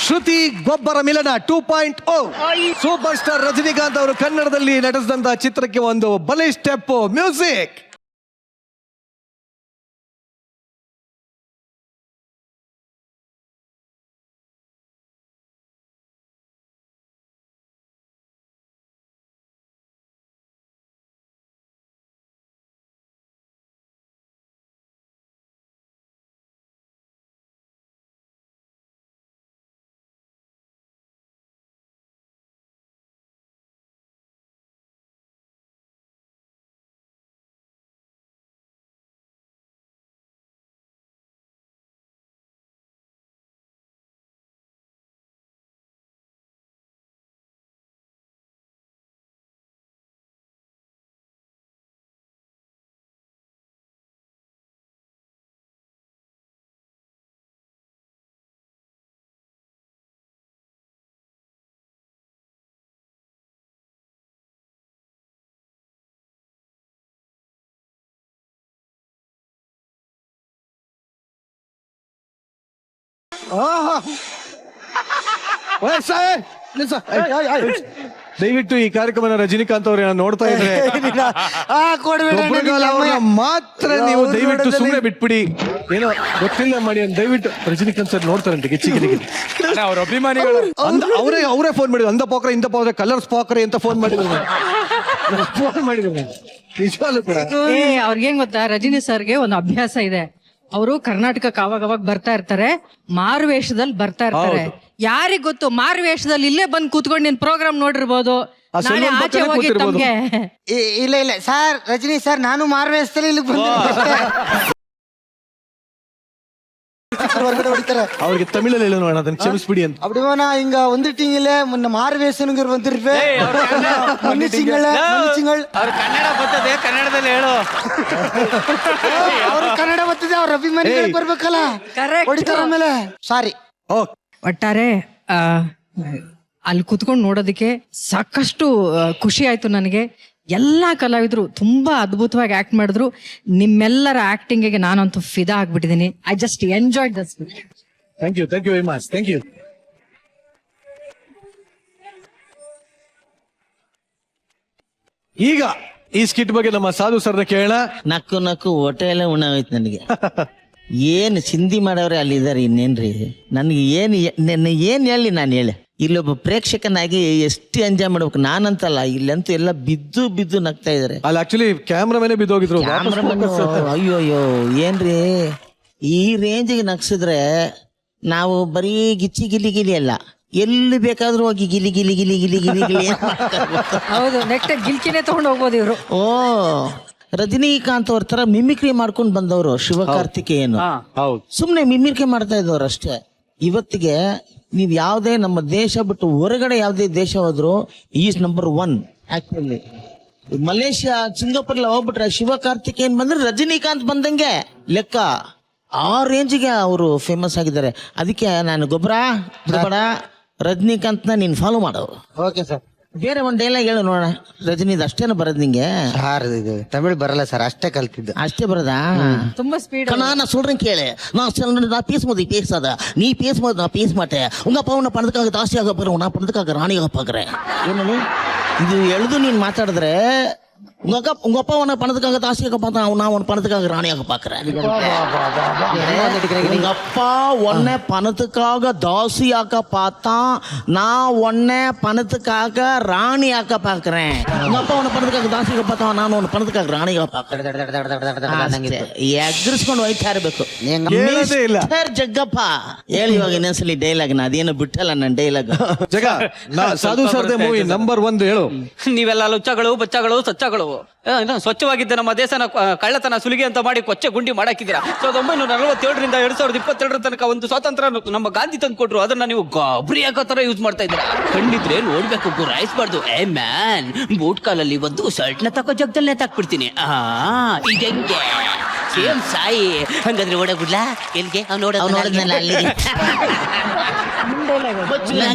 ಶ್ರುತಿ ಗೊಬ್ಬರ ಮಿಲನ 2.0. ಸೂಪರ್ ಸ್ಟಾರ್ ರಜನಿಕಾಂತ್ ಅವರು ಕನ್ನಡದಲ್ಲಿ ನಟಿಸಿದಂತಹ ಚಿತ್ರಕ್ಕೆ ಒಂದು ಬಲಿ ಸ್ಟೆಪ್ ಮ್ಯೂಸಿಕ್. ದಯವಿಟ್ಟು ಈ ಕಾರ್ಯಕ್ರಮ ರಜನಿಕಾಂತ್ ಅವ್ರ ನೋಡ್ತಾ ಇದ್ರೆ ಅವ್ರನ್ನ ಮಾತ್ರ ನೀವು ದಯವಿಟ್ಟು ಸುಮ್ಮನೆ ಬಿಟ್ಬಿಡಿ. ಏನೋ ಗೊತ್ತಿಲ್ಲ ಮಾಡಿ ಅಂತ ದಯವಿಟ್ಟು ರಜನಿಕಾಂತ್ ಸರ್ ನೋಡ್ತಾರಂತೆ ಗಿಚ್ಚಿ ಅವ್ರ ಅಭಿಮಾನಿಗಳು ಅವರೇ ಫೋನ್ ಮಾಡಿದ್ರು. ಅಂದ ಪಾಕ್ರೆ ಇಂದ ಪಾಕ್ರೆ ಕಲರ್ಸ್ ಪಾಕ್ರೆ ಅಂತ ಫೋನ್ ಮಾಡಿದ್ರು. ನಿಜವಾಗ್ಲೂ ಕೂಡ ಅವ್ರಿಗೇನ್ ಗೊತ್ತಾ, ರಜನಿ ಸರ್ಗೆ ಒಂದು ಅಭ್ಯಾಸ ಇದೆ. ಅವರು ಕರ್ನಾಟಕಕ್ಕೆ ಅವಾಗ ಬರ್ತಾ ಇರ್ತಾರೆ, ಮಾರುವೇಷದಲ್ಲಿ ಬರ್ತಾ ಇರ್ತಾರೆ. ಯಾರಿಗ್ ಗೊತ್ತು, ಮಾರುವೇಷದಲ್ಲಿ ಇಲ್ಲೇ ಬಂದು ಕೂತ್ಕೊಂಡು ನಿನ್ ಪ್ರೋಗ್ರಾಮ್ ನೋಡಿರ್ಬೋದು. ನಾಳೆ ಆಚೆ ಹೋಗಿ ತಮ್ಗೆ ಇಲ್ಲ ಸರ್, ರಜನಿ ಸರ್, ನಾನು ಮಾರ್ವೇಸ್ತಲ್ಲಿ ಇಲ್ಲಿ ಹೊಡಿತಾರೆ. ಅವ್ರಿಗೆ ತಮಿಳಲ್ಲಿ ಹೇಳೋಣ, ಅದನ್ನ ಕ್ಷಮಿಸ್ಬಿಡಿ ಅಂತ. அப்படினா இங்க வந்துட்டீங்களே, முன்ன மார்வேசனுங்க வந்திருப்பே. மன்னிச்சிங்களே, மன்னிச்சிங்கள். ಅವ್ರ ಕನ್ನಡ ಬರ್ತದೆ, ಕನ್ನಡದಲ್ಲಿ ಹೇಳು. ಅವ್ರ ಕನ್ನಡ ಬರ್ತದೆ, ಅವ್ರ ಅಭಿಮಾನಿಗಳು ಬರ್ಬೇಕಲ್ಲ. ಹೊಡಿತಾರ ಮೇಲೆ. ಸಾರಿ. ಒಟ್ಟಾರೆ ಅಲ್ಲಿ ಕುತ್ಕೊಂಡು ನೋಡೋದಕ್ಕೆ ಸಾಕಷ್ಟು ಖುಷಿ ಆಯ್ತು ನನಗೆ. ಎಲ್ಲ ಕಲಾವಿದರು ತುಂಬಾ ಅದ್ಭುತವಾಗಿ ಆಕ್ಟ್ ಮಾಡಿದ್ರು. ನಿಮ್ಮೆಲ್ಲರ ಆಕ್ಟಿಂಗಿಗೆ ನಾನಂತೂ ಫಿದಾ ಆಗ್ಬಿಟ್ಟಿದ್ದೀನಿ. I just enjoyed this. Thank you very much. Thank you. ಈಗ ಈ ಸ್ಕಿಟ್ ಬಗ್ಗೆ ನಮ್ಮ ಸಾಧು ಸರ್ನ ಕೇಳೋಣ. ನಕ್ಕು ಹೊಟ್ಟೆ ಎಲ್ಲ ಉಣ್ಣಾಗೋಯ್ತು ನನಗೆ. ಏನ್ ಚಿಂದಿ ಮಾಡವ್ರೆ ಅಲ್ಲಿದ್ದಾರೆ, ಇನ್ನೇನ್ರಿ ನನ್ಗೆ ಏನ್ ಹೇಳಿ ನಾನು ಹೇಳಿ. ಇಲ್ಲೊಬ್ಬ ಪ್ರೇಕ್ಷಕನಾಗಿ ಎಷ್ಟು ಎಂಜಾಯ್ ಮಾಡ್ಬೇಕು. ನಾನಂತಲ್ಲ, ಇಲ್ಲಂತೂ ಎಲ್ಲ ಬಿದ್ದು ನಗ್ತಾ ಇದಾರೆ. ಅಲ್ಲಿ ಆಕ್ಚುಲಿ ಕ್ಯಾಮ್ರಾಮನೇ ಬಿದ್ದೋಗಿದ್ರು. ಅಯ್ಯೋ ಏನ್ರಿ, ಈ ರೇಂಜಿಗೆ ನಗ್ಸಿದ್ರೆ ನಾವು ಬರೀ ಗಿಚ್ಚಿ ಗಿಲಿ ಅಲ್ಲ, ಎಲ್ಲಿ ಬೇಕಾದ್ರೂ ಹೋಗಿ ಗಿಲಿ. ಹೌದು, ನೆಕ್ಸ್ಟ್ ಗಿಲ್ಕಿನೇ ತಗೊಂಡು ಹೋಗ್ಬೋದು ಇವರು. ಓ, ರಜನಿಕಾಂತ್ ಅವ್ರ ತರ ಮಿಮಿಕ್ರಿ ಮಾಡ್ಕೊಂಡು ಬಂದವರು ಶಿವಕಾರ್ತಿಕೇಯನ್. ಸುಮ್ನೆ ಮಿಮಿಕ್ರಿ ಮಾಡ್ತಾ ಇದ್ದವ್ರು ಅಷ್ಟೇ. ಇವತ್ತಿಗೆ ನೀವ್ ಯಾವ್ದೇ ನಮ್ಮ ದೇಶ ಬಿಟ್ಟು ಹೊರಗಡೆ ಯಾವ್ದೇ ದೇಶ ಹೋದ್ರು is number 1 actually. Malaysia, Singapore ಎಲ್ಲ ಹೋಗ್ಬಿಟ್ರೆ ಶಿವಕಾರ್ತಿಕೇಯನ್ ಬಂದ್ರೆ ರಜನಿಕಾಂತ್ ಬಂದಂಗೆ ಲೆಕ್ಕ. ಆ ರೇಂಜಿಗೆ ಅವರು ಫೇಮಸ್ ಆಗಿದ್ದಾರೆ. ಅದಕ್ಕೆ ನಾನು ಗೊಬ್ಬರ ರಜನಿಕಾಂತ್ನ ನೀನ್ ಫಾಲೋ ಮಾಡೋರು. Okay sir. ಬೇರೆ ಒಂದ್ ಡೈಲಾಗ್ ಹೇಳು ನೋಡ. ರಜನಿದ್ ಅಷ್ಟೇನ ಬರದ್ ನಿಂಗೆ? ಸರ್ ಇದು ತಮಿಳ್ ಬರಲ್ಲ ಸರ್, ಅಷ್ಟೇ ಕಲ್ತಿದ್ದು. ಅಷ್ಟೇ ಬರದಾ? ತುಂಬಾ ಸ್ಪೀಡ್. நான் சொல்றேன் கேளு. நான் பேசும்போது பேசாத. நீ பேசும்போது நான் பேச மாட்டேன். உங்க அப்பா உன்னை பணத்துக்காக தாசியாக பாரு, நான் பணத்துக்காக ராணியாக பாக்குறேன். ಏನು ಇದು ಎಳ್ದು ನೀನ್ ಮಾತಾಡಿದ್ರೆ உங்க அப்பா உன்னை பணத்துக்காக தாசியாக பார்த்தா, நான் உன் பணத்துக்காக ராணியாக பாக்குறேன். உங்க அப்பா உன்னை பணத்துக்காக தாசியாக்க பார்த்தா, நான் உன்னை பணத்துக்காக ராணியாக்க பாக்குறேன். உங்க அப்பா உன்னை பணத்துக்காக தாசியாக பார்த்தா, ನಾನು ಉನ್ನ ಪಣದಕ್ಕಾಗ ರಾಣಿಯಾಗ ಪಾಕ್ರೆ. ಎಗ್ರಿಸ್ಕೊಂಡು ಹೋಯ್ತಾ ಇರ್ಬೇಕು. ಕೇಳೋದೇ ಇಲ್ಲ. ಮಿಸ್ಟರ್ ಜಗ್ಗಪ್ಪ ಹೇಳಿ ಇವಾಗ ಇನ್ನೊಂದ್ಸಲಿ ಡೈಲಾಗ್. ಅದೇನು ಬಿಟ್ಟಲ್ಲ ನನ್ನ ಡೈಲಾಗ್. ಜಗ ಸಾಧು ಸರ್ದೆ ಮೂವಿ ನಂಬರ್ 1 ಹೇಳು. ನೀವೆಲ್ಲ ಲುಚ್ಚಗಳು ಬಚ್ಚಗಳು ಸಚ್ಚಗಳು ಸ್ವಚ್ಛವಾಗಿದ್ದ ನಮ್ಮ ದೇಶನ ಕಳ್ಳತನ ಸುಲಿಗೆ ಅಂತ ಮಾಡಿ ಕೊಚ್ಚೆ ಗುಂಡಿ ಮಾಡಾಕಿದ್ದೀರಾ. 1947ರಿಂದ 2022 ತನಕ ಒಂದು ಸ್ವಾತಂತ್ರ್ಯ ನಮ್ಮ ಗಾಂಧಿ ತಂದು ಕೊಟ್ರು, ಅದನ್ನ ನೀವು ಗಾಬರಿ ಆಗೋ ತರ ಯೂಸ್ ಮಾಡ್ತಾ ಇದ್ದೀರಾ. ಕಂಡಿದ್ರೆ ನೋಡ್ಬೇಕು, ಗುರಾಯಿಸ್ಬಾರ್ದು. ಏ ಮ್ಯಾನ್, ಬೂಟ್ ಕಾಲಲ್ಲಿ ಒಂದು ಶರ್ಟ್ ನ ತಕೋ ಜಗದಲ್ಲೇ ತಾಕ್ಬಿಡ್ತೀನಿ. ಇದಂಗೆ ಸೇಮ್ ಸಾಯಿ. ಹಂಗಂದ್ರೆ ಓಡಾಗ್ಬಿಡ್ಲಾ ಎಲ್ಗೆ? ನೋಡಿದ್ನಲ್ಲ ಅಲ್ಲಿಗೆ.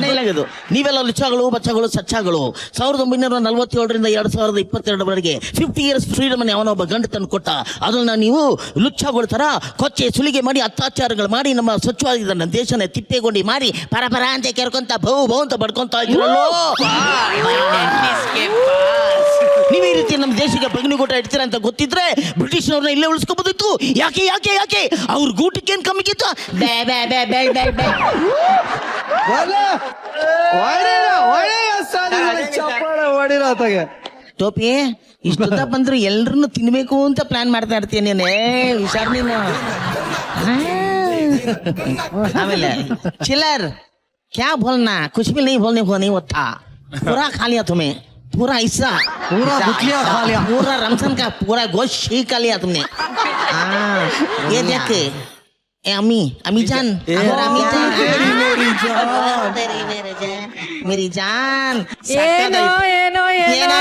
ಡೈಲಾಗ್ ಇದು. ನೀವೆಲ್ಲ ಲುಚ್ಚಗಳು ಬಚ್ಚಗಳು ಸಚ್ಚಾಗಳು. 1947ರಿಂದ 2022 50 ಇಯರ್ಸ್ ಫ್ರೀಡಮ್ ಅನ್ನು ಅವನೊಬ್ಬ ಗಂಡು ತಂದು ಕೊಟ್ಟ. ಅದನ್ನ ನೀವು ಲುಚ್ಚಗಳು ತರ ಕೊಚ್ಚೆ ಸುಲಿಗೆ ಮಾಡಿ ಅತ್ಯಾಚಾರಗಳು ಮಾಡಿ ನಮ್ಮ ಸ್ವಚ್ಛವಾಗಿದ್ದ ನನ್ನ ದೇಶನ ತಿಪ್ಪೆಗೊಂಡಿ ಮಾರಿ ಪರ ಅಂತ ಕೆರ್ಕೊಂತ ಬಹು ಅಂತ ಬಡ್ಕೊಂತ ಇದ್ರಲ್ಲೋ. ನೀವು ಈ ರೀತಿ ನಮ್ಮ ದೇಶಕ್ಕೆ ಬಗ್ನಿಗೂಟ ಇಡ್ತೀರ ಅಂತ ಗೊತ್ತಿದ್ರೆ ಬ್ರಿಟಿಷ್ನವ್ರನ್ನ ಇಲ್ಲೇ ಉಳಿಸ್ಕೋಬೋದಿತ್ತು. ಯಾಕೆ ಯಾಕೆ ಯಾಕೆ ಅವ್ರ ಗೂಟಕ್ಕೆ ಏನ್ ಕಮ್ಮಿ ಕಿತ್ತು? ಬೇ ಬೇ ಬೇ ಬೇ ಬೇ ಬೇ. ಟೋಪಿ ಇಷ್ಟುದ್ದ ಬಂದ್ರು ಎಲ್ರನ್ನು ತಿನ್ಬೇಕು ಅಂತ ಪ್ಲಾನ್ ಮಾಡ್ತಾ ಇರ್ತೀನಿ ನೀನೆ. ಹುಷಾರ್ ನೀನು. ಆಮೇಲೆ ಚಿಲ್ಲರ್ ಕ್ಯಾ ಬೋಲ್ನಾ, ಕುछ भी नहीं बोलने को नहीं होता. पूरा खा लिया तुम्हें, पूरा हिस्सा, पूरा गुठलियां खा लिया, पूरा रमजान का पूरा गोश्त ही खा लिया तुमने. ये देख अम्मी, अम्मी जान, अम्मी जान, मेरी जान. ಏನೋ ಏನೋ ಏನೋ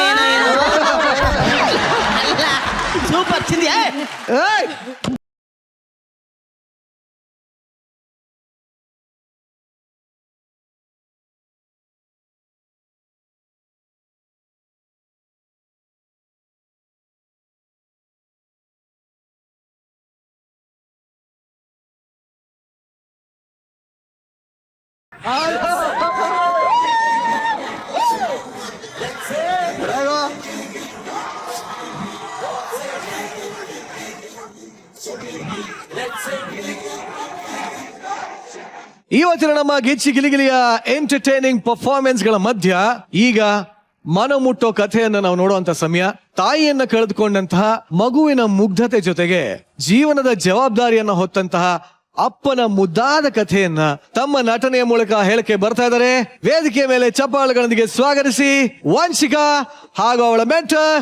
ಸೂಪರ್ ಚಿಂದಿ. ಇವತ್ತಿನ ನಮ್ಮ ಗಿಚ್ಚಿ ಗಿಲಿಗಿಲಿಯ ಎಂಟರ್ಟೈನಿಂಗ್ ಪರ್ಫಾರ್ಮೆನ್ಸ್ ಗಳ ಮಧ್ಯ ಈಗ ಮನಮುಟ್ಟೋ ಕಥೆಯನ್ನ ನಾವು ನೋಡುವಂತ ಸಮಯ. ತಾಯಿಯನ್ನ ಕಳೆದುಕೊಂಡಂತಹ ಮಗುವಿನ ಮುಗ್ಧತೆ ಜೊತೆಗೆ ಜೀವನದ ಜವಾಬ್ದಾರಿಯನ್ನ ಹೊತ್ತಂತಹ ಅಪ್ಪನ ಮುದ್ದಾದ ಕಥೆಯನ್ನ ತಮ್ಮ ನಟನೆಯ ಮೂಲಕ ಹೇಳಕ್ಕೆ ಬರ್ತಾ ಇದ್ದಾರೆ. ವೇದಿಕೆಯ ಮೇಲೆ ಚಪ್ಪಾಳೆಗಳೊಂದಿಗೆ ಸ್ವಾಗತಿಸಿ ವಂಶಿಕಾ ಹಾಗೂ ಅವಳ ಮೆಂಟರ್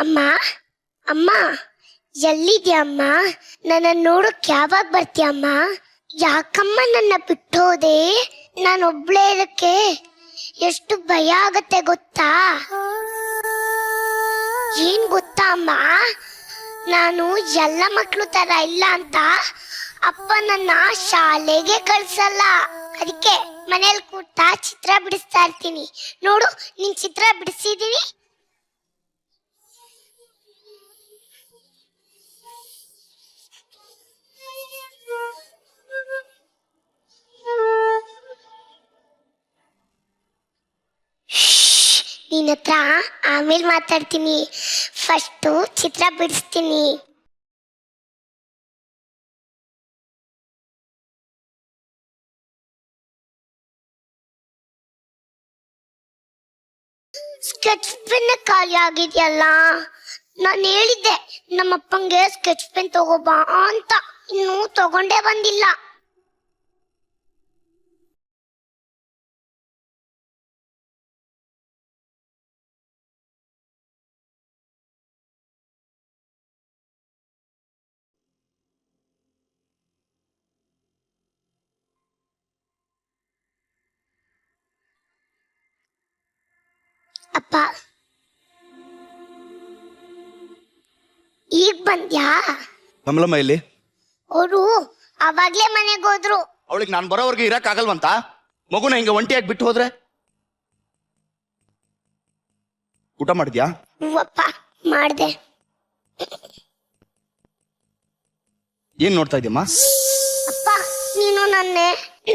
ಅಮ್ಮ ಅಮ್ಮ ಎಲ್ಲಿದ್ಯಮ್ಮ? ನನ್ನ ನೋಡಕ್ ಯಾವಾಗ ಬರ್ತೀಯಮ್ಮ? ಯಾಕಮ್ಮ ನನ್ನ ಬಿಟ್ಟೋದೆ? ನಾನು ಒಬ್ಳೇ ಇರಕ್ಕೆ ಎಷ್ಟು ಭಯ ಆಗತ್ತೆ ಗೊತ್ತಾ? ಏನ್ ಗೊತ್ತಾ ಅಮ್ಮ, ನಾನು ಎಲ್ಲ ಮಕ್ಳು ತರ ಇಲ್ಲ ಅಂತ ಅಪ್ಪ ನನ್ನ ಶಾಲೆಗೆ ಕಳ್ಸಲ್ಲ. ಅದಕ್ಕೆ ಮನೇಲಿ ಕೂತ ಚಿತ್ರ ಬಿಡಿಸ್ತಾ ಇರ್ತೀನಿ. ನೋಡು, ನಿನ್ ಚಿತ್ರ ಬಿಡಿಸಿದೀನಿ. ನಿನ್ನ ಹತ್ರ ಆಮೇಲೆ ಮಾತಾಡ್ತೀನಿ, ಫಸ್ಟು ಚಿತ್ರ ಬಿಡಿಸ್ತೀನಿ. ಸ್ಕೆಚ್ ಪೆನ್ ಖಾಲಿ ಆಗಿದೆಯಲ್ಲ, ನಾನು ಹೇಳಿದ್ದೆ ನಮ್ಮಪ್ಪಂಗೆ ಸ್ಕೆಚ್ ಪೆನ್ ತಗೋಬಾ ಅಂತ, ಇನ್ನೂ ತಗೊಂಡೇ ಬಂದಿಲ್ಲ. ಅಪ್ಪ ಈಗ ಬಂದ್ಯಾ? ಕಮಲಮ್ಮ ಇಲ್ಲಿ? ಅವರು ಅವಾಗ್ಲೇ ಮನೆಗೆ ಹೋದ್ರು. ಅವಳಿಗೆ ನಾನು ಬರೋವರೆಗೆ ಇರಕ್ ಆಗಲ್ವಂತ? ಮಗುನ ಹಿಂಗೆ ಒಂಟಿಯಾಗಿ ಬಿಟ್ಟು ಹೋದ್ರೆ? ಊಟ ಮಾಡಿದ್ಯಾ? ಹೂವಪ್ಪ ಮಾಡ್ದೆ. ಏನ್ ನೋಡ್ತಾ ಇದೀಯಮ್ಮ? ಅಪ್ಪ ನೀನು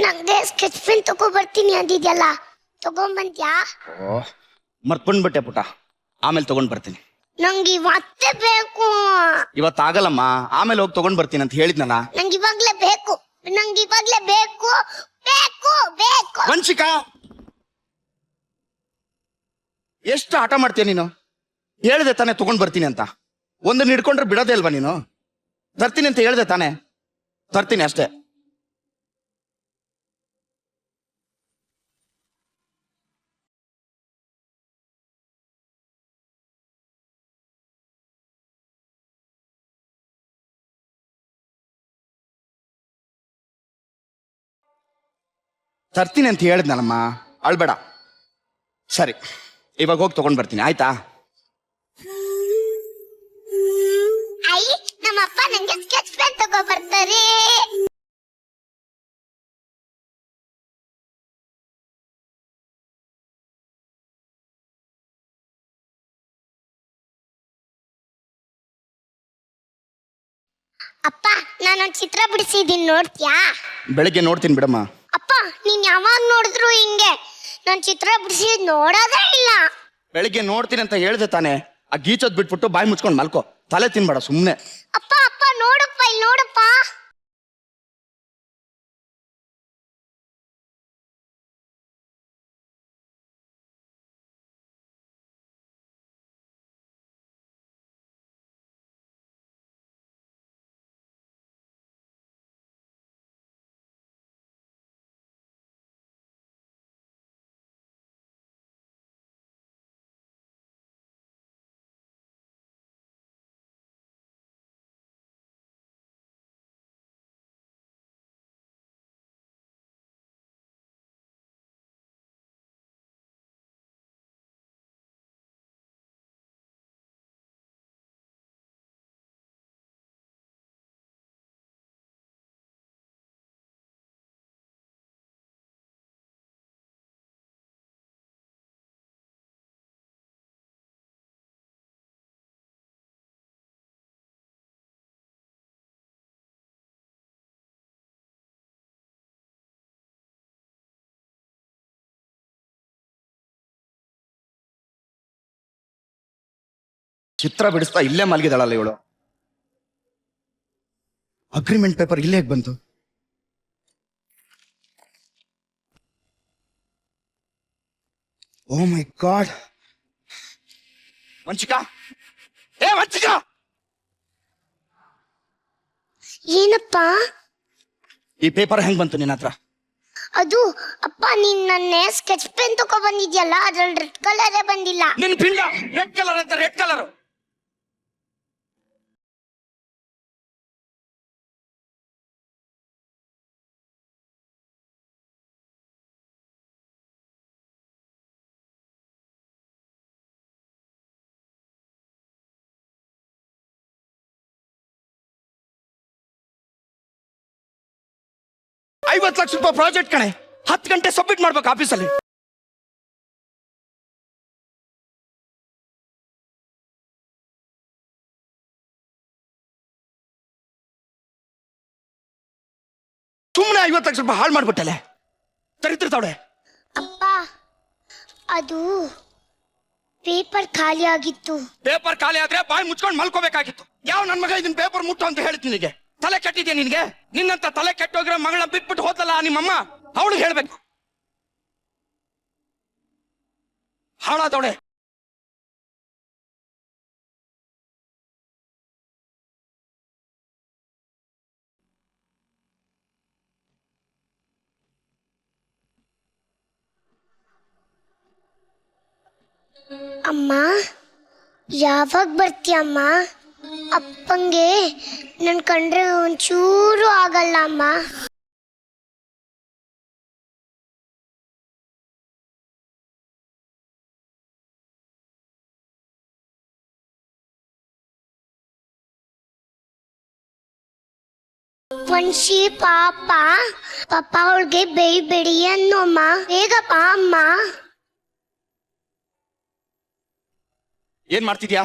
ನಂಗೆ ಸ್ಕೆಚ್ ಪೆನ್ ತಗೋ ಬರ್ತೀನಿ ಅಂದಿದ್ಯಲ್ಲ, ತಗೊಂಬಂದ್ಯಾ? ಮರ್ಕೊಂಡ್ಬಿಟ್ಟೆ ಪುಟ, ಆಮೇಲೆ ತಗೊಂಡ್ ಬರ್ತೀನಿ. ನಂಗೆ ಇವತ್ತೇ ಬೇಕು. ಇವತ್ತಾಗಲ್ಲಮ್ಮ, ಆಮೇಲೆ ಹೋಗಿ ತಗೊಂಡ್ ಬರ್ತೀನಿ ಅಂತ ಹೇಳಿದ್ನಲ್ಲ. ನಂಗೆ ಇವಾಗ್ಲೇ ಬೇಕು, ನಂಗೆ ಇವಾಗ್ಲೇ ಬೇಕು ಬೇಕು ಬೇಕು. ವಂಶಿಕಾ, ಎಷ್ಟು ಆಟ ಮಾಡ್ತೀಯ ನೀನು? ಹೇಳ್ದೆ ತಾನೆ ತಗೊಂಡ್ ಬರ್ತೀನಿ ಅಂತ. ಒಂದನ್ನ ಹಿಡ್ಕೊಂಡ್ರೆ ಬಿಡೋದೇ ಅಲ್ವಾ ನೀನು? ತರ್ತೀನಿ ಅಂತ ಹೇಳ್ದೆ ತಾನೆ, ತರ್ತೀನಿ ಅಷ್ಟೇ. ತರ್ತೀನಿ ಅಂತ ಹೇಳಿದ್ನಲ್ಲಮ್ಮ, ಅಳ್ಬೇಡ. ಸರಿ, ಇವಾಗ ಹೋಗಿ ತಗೊಂಡ್ ಬರ್ತೀನಿ, ಆಯ್ತಾ? ಐ ನಮ್ಮಪ್ಪ ನಂಗೆ ಸ್ಕೆಚ್ ಪೆನ್ ತಗೋ ಬರ್ತಾರೆ. ಅಪ್ಪ ನಾನೊಂದು ಚಿತ್ರ ಬಿಡಿಸಿದೀನಿ, ನೋಡ್ತೀಯಾ? ಬೆಳಿಗ್ಗೆ ನೋಡ್ತೀನಿ ಬಿಡಮ್ಮ. ಅಪ್ಪ ನೀನ್ ಯಾವಾಗ ನೋಡಿದ್ರು ಹಿಂಗೆ, ನಾನ್ ಚಿತ್ರ ಬಿಡಿಸಿ ನೋಡೋದೇ ಇಲ್ಲ. ಬೆಳಿಗ್ಗೆ ನೋಡ್ತೀನಿ ಅಂತ ಹೇಳ್ದೆ ತಾನೆ, ಆ ಗೀಚೋದ್ ಬಿಟ್ಬಿಟ್ಟು ಬಾಯಿ ಮುಚ್ಕೊಂಡು ಮಲ್ಕೋ, ತಲೆ ತಿನ್ಬೇಡ ಸುಮ್ನೆ. ಅಪ್ಪ ಅಪ್ಪ ನೋಡಪ್ಪ, ಇಲ್ಲಿ ನೋಡಪ್ಪ. ಚಿತ್ರ ಬಿಡಿಸ್ತಾ ಇಲ್ಲೇ ಮಲಗಿದಾಳಲ್ಲ ಇವಳು. ಅಗ್ರಿಮೆಂಟ್ ಪೇಪರ್ ಇಲ್ಲೇ ಬಂತು? ಓ ಮೈ ಗಾಡ್. ವಂಚಿಕಾ, ಏ ವಂಚಿಕಾ! ಏನಪ್ಪ? ಈ ಪೇಪರ್ ಹೆಂಗ್ ಬಂತು ನಿನ್ನ ಹತ್ರ? ಅದು ಅಪ್ಪ, ನೀನ್ ನನ್ನ ಸ್ಕೆಚ್ ಪೆನ್ ತಗೋ ಬಂದಿದ್ಯಲ್ಲ, ಅದ್ರಲ್ಲಿ ರೆಡ್ ಕಲರೇ ಬಂದಿಲ್ಲ. ನಿನ್ ಪಿಂಡ ರೆಡ್ ಕಲರ್ ಅಂತ, ರೆಡ್ ಕಲರ್. ₹50 ಲಕ್ಷ ಪ್ರಾಜೆಕ್ಟ್ ಕಣೆ, 10 ಗಂಟೆ ಸಬ್ಮಿಟ್ ಮಾಡ್ಬೇಕು ಆಫೀಸಲ್ಲಿ. ಸುಮ್ಮನೆ ಇವತ್ತಾಗ ಸ್ವಲ್ಪ ಹಾಳು ಮಾಡ್ಬಿಟ್ಟಲೆ ತರಿತಿರ್ತಾವಳೆ. ಅಪ್ಪ ಅದು ಪೇಪರ್ ಖಾಲಿ ಆಗಿತ್ತು. ಪೇಪರ್ ಖಾಲಿ ಆದ್ರೆ ಬಾಯಿ ಮುಚ್ಕೊಂಡು ಮಲ್ಕೋಬೇಕಾಗಿತ್ತು. ಯಾವ ನನ್ ಮಗ ಇದನ್ ಪೇಪರ್ ಮುಟ್ಟು ಅಂತ ಹೇಳ್ತೀನಿ. ನಿನಗೆ ತಲೆ ಕೆಟ್ಟಿದ್ಯಾ? ನಿನ್ಗೆ ನಿನ್ನಂತ ತಲೆ ಕೆಟ್ಟೋಗಿರೋ ಮಗಳನ್ನ ಬಿಟ್ಬಿಟ್ಟು ಹೋದಲ್ಲ ನಿಮ್ಮಮ್ಮ, ಅವಳಿಗೆ ಹೇಳ್ಬೇಕು. ಹಾಳಾದವಳೆ. ಅಮ್ಮ ಯಾವಾಗ ಬರ್ತೀಯಮ್ಮ? ಅಪ್ಪಂಗೆ ನನ್ ಕಂಡ್ರೆ ಒಂಚೂರು ಆಗಲ್ಲ ಅಮ್ಮ. ವಂಶಿ ಪಾಪ ಅವಳಿಗೆ ಬೇಯ್ಬೇಡಿ ಅನ್ನು ಅಮ್ಮ. ಬೇಗ ಬಾ ಅಮ್ಮ. ಏನ್ ಮಾಡ್ತಿದ್ಯಾ?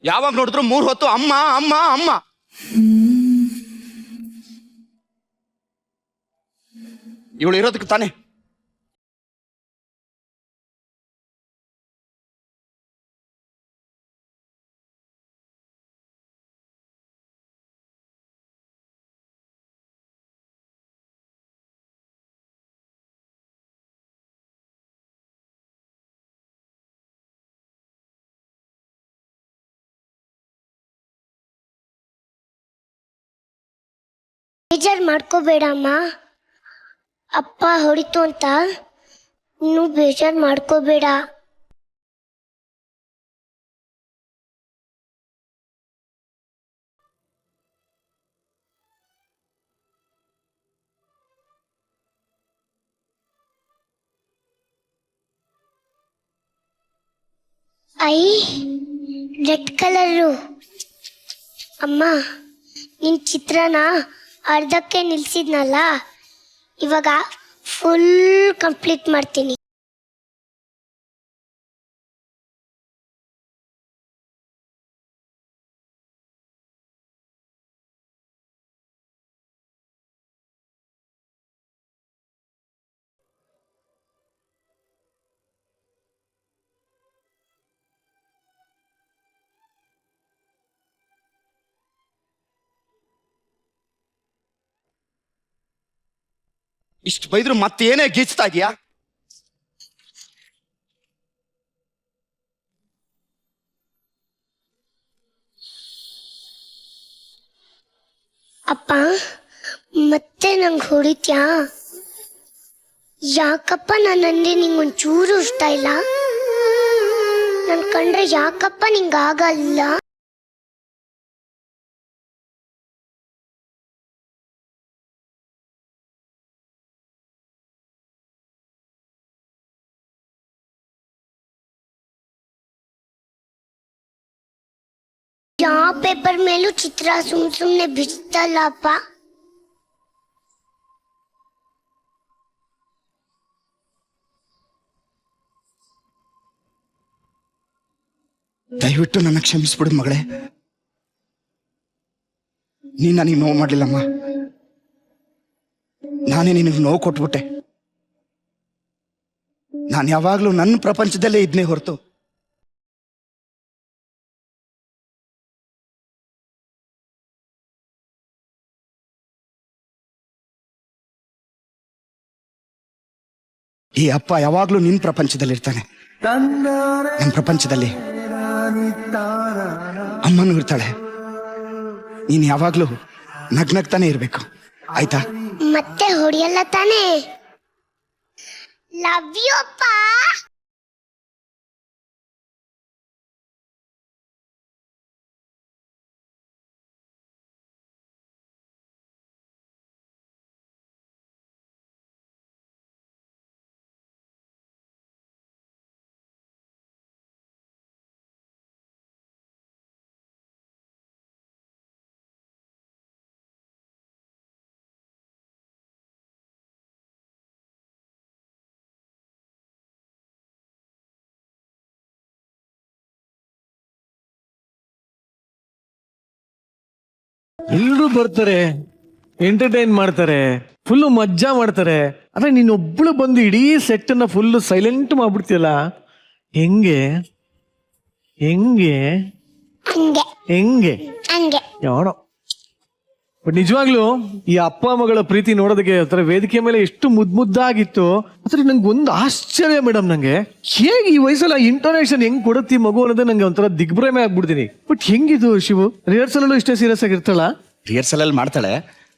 ಯಾವಾಗ ನೋಡಿದ್ರು 3 ಹೊತ್ತು ಅಮ್ಮ ಅಮ್ಮ ಅಮ್ಮ. ಇವಳು ಇರೋದಕ್ಕೆ ತಾನೆ. ಬೇಜಾರು ಮಾಡ್ಕೋಬೇಡಮ್ಮ. ಅಪ್ಪ ಹೊಡಿತು ಅಂತ ಇನ್ನೂ ಬೇಜಾರು ಮಾಡ್ಕೋಬೇಡ. I read colour. ಅಮ್ಮ ನಿನ್ ಚಿತ್ರನ ಅರ್ಧಕ್ಕೆ ನಿಲ್ಸಿದ್ನಲ್ಲ, ಇವಾಗ ಫುಲ್ ಕಂಪ್ಲೀಟ್ ಮಾಡ್ತೀನಿ. ಇಷ್ಟು ಬೈದ್ರು ಮತ್ತೇನೇ ಗೀಚ್ತಾ ಇದೀಯಾ? ಅಪ್ಪ ಮತ್ತೆ ನಂಗೆ ಹೊಡಿತ್ಯಾ? ಯಾಕಪ್ಪ ನನ್ನಂದ್ರೆ ನಿಂಗೊಂಚೂರು ಇಷ್ಟ ಇಲ್ಲ? ನನ್ ಕಂಡ್ರೆ ಯಾಕಪ್ಪ ನಿಂಗಾಗಲ್ಲ? ಯಾವ ಪೇಪರ್ ಮೇಲೂ ಚಿತ್ರ ಸುಮ್ನೆ ಬಿಡ್ತಲ್ಲ ಅಪ್ಪ. ದಯವಿಟ್ಟು ನನ್ನ ಕ್ಷಮಿಸ್ಬಿಡು ಮಗಳೇ. ನೀನ್ ನನಗೆ ನೋವು ಮಾಡ್ಲಿಲ್ಲಮ್ಮ. ನಾನೇ ನಿನಗೆ ನೋವು ಕೊಟ್ಬಿಟ್ಟೆ. ನಾನು ಯಾವಾಗ್ಲೂ ನನ್ನ ಪ್ರಪಂಚದಲ್ಲೇ ಇದ್ನೇ ಹೊರತು ಈ ಅಪ್ಪ ಯಾವಾಗ್ಲೂ ನಿನ್ ಪ್ರಪಂಚದಲ್ಲಿರ್ತಾನೆ. ನಮ್ಮ ಪ್ರಪಂಚದಲ್ಲಿ ಅಮ್ಮನೂ ಇರ್ತಾಳೆ. ನೀನ್ ಯಾವಾಗ್ಲೂ ನಗ್ನಗ್ತಾನೆ ಇರ್ಬೇಕು, ಆಯ್ತಾ? ಮತ್ತೆ ಹೊಡಿಯಲ್ಲ ತಾನೇ? ಲವ್ ಯು ಅಪ್ಪ. ಎಲ್ರು ಬರ್ತಾರೆ, ಎಂಟರ್ಟೈನ್ ಮಾಡ್ತಾರೆ, ಫುಲ್ ಮಜ್ಜಾ ಮಾಡ್ತಾರೆ. ಆದ್ರೆ ನೀನೊಬ್ಳು ಬಂದು ಇಡೀ ಸೆಟ್ ಅನ್ನ ಫುಲ್ ಸೈಲೆಂಟ್ ಮಾಡ್ಬಿಡ್ತೀಯಲ್ಲ, ಹೆಂಗೆ ಹೆಂಗೆ ಹಂಗೆ ಹೆಂಗೆ ಹಂಗೆ ಯಾವಣೋ. ಬಟ್ ನಿಜವಾಗ್ಲೂ ಈ ಅಪ್ಪ ಮಗಳ ಪ್ರೀತಿ ನೋಡೋದಕ್ಕೆ ಒಂಥರ ವೇದಿಕೆ ಮೇಲೆ ಎಷ್ಟು ಮುದ್ದಾಗಿತ್ತು. ಆದ್ರೆ ನಂಗೆ ಒಂದು ಆಶ್ಚರ್ಯ ಮೇಡಮ್, ನಂಗೆ ಹೇಗೆ ಈ ವಯಸ್ಸಲ್ಲ ಇಂಟೋನೇಷನ್ ಹೆಂಗ್ ಕೊಡುತ್ತಿ ಮಗು ಅನ್ನೋದೇ ನಂಗೆ ಒಂಥರ ದಿಗ್ಭ್ರಮೆ ಆಗ್ಬಿಡ್ತೀನಿ. ಬಟ್ ಹೆಂಗಿದು ಶಿವು, ರಿಹರ್ಸಲ್ ಅಲ್ಲೂ ಇಷ್ಟೇ ಸೀರಿಯಸ್ ಆಗಿರ್ತಾಳ? ರಿಹರ್ಸಲ್ ಅಲ್ಲಿ ಮಾಡ್ತಾಳೆ,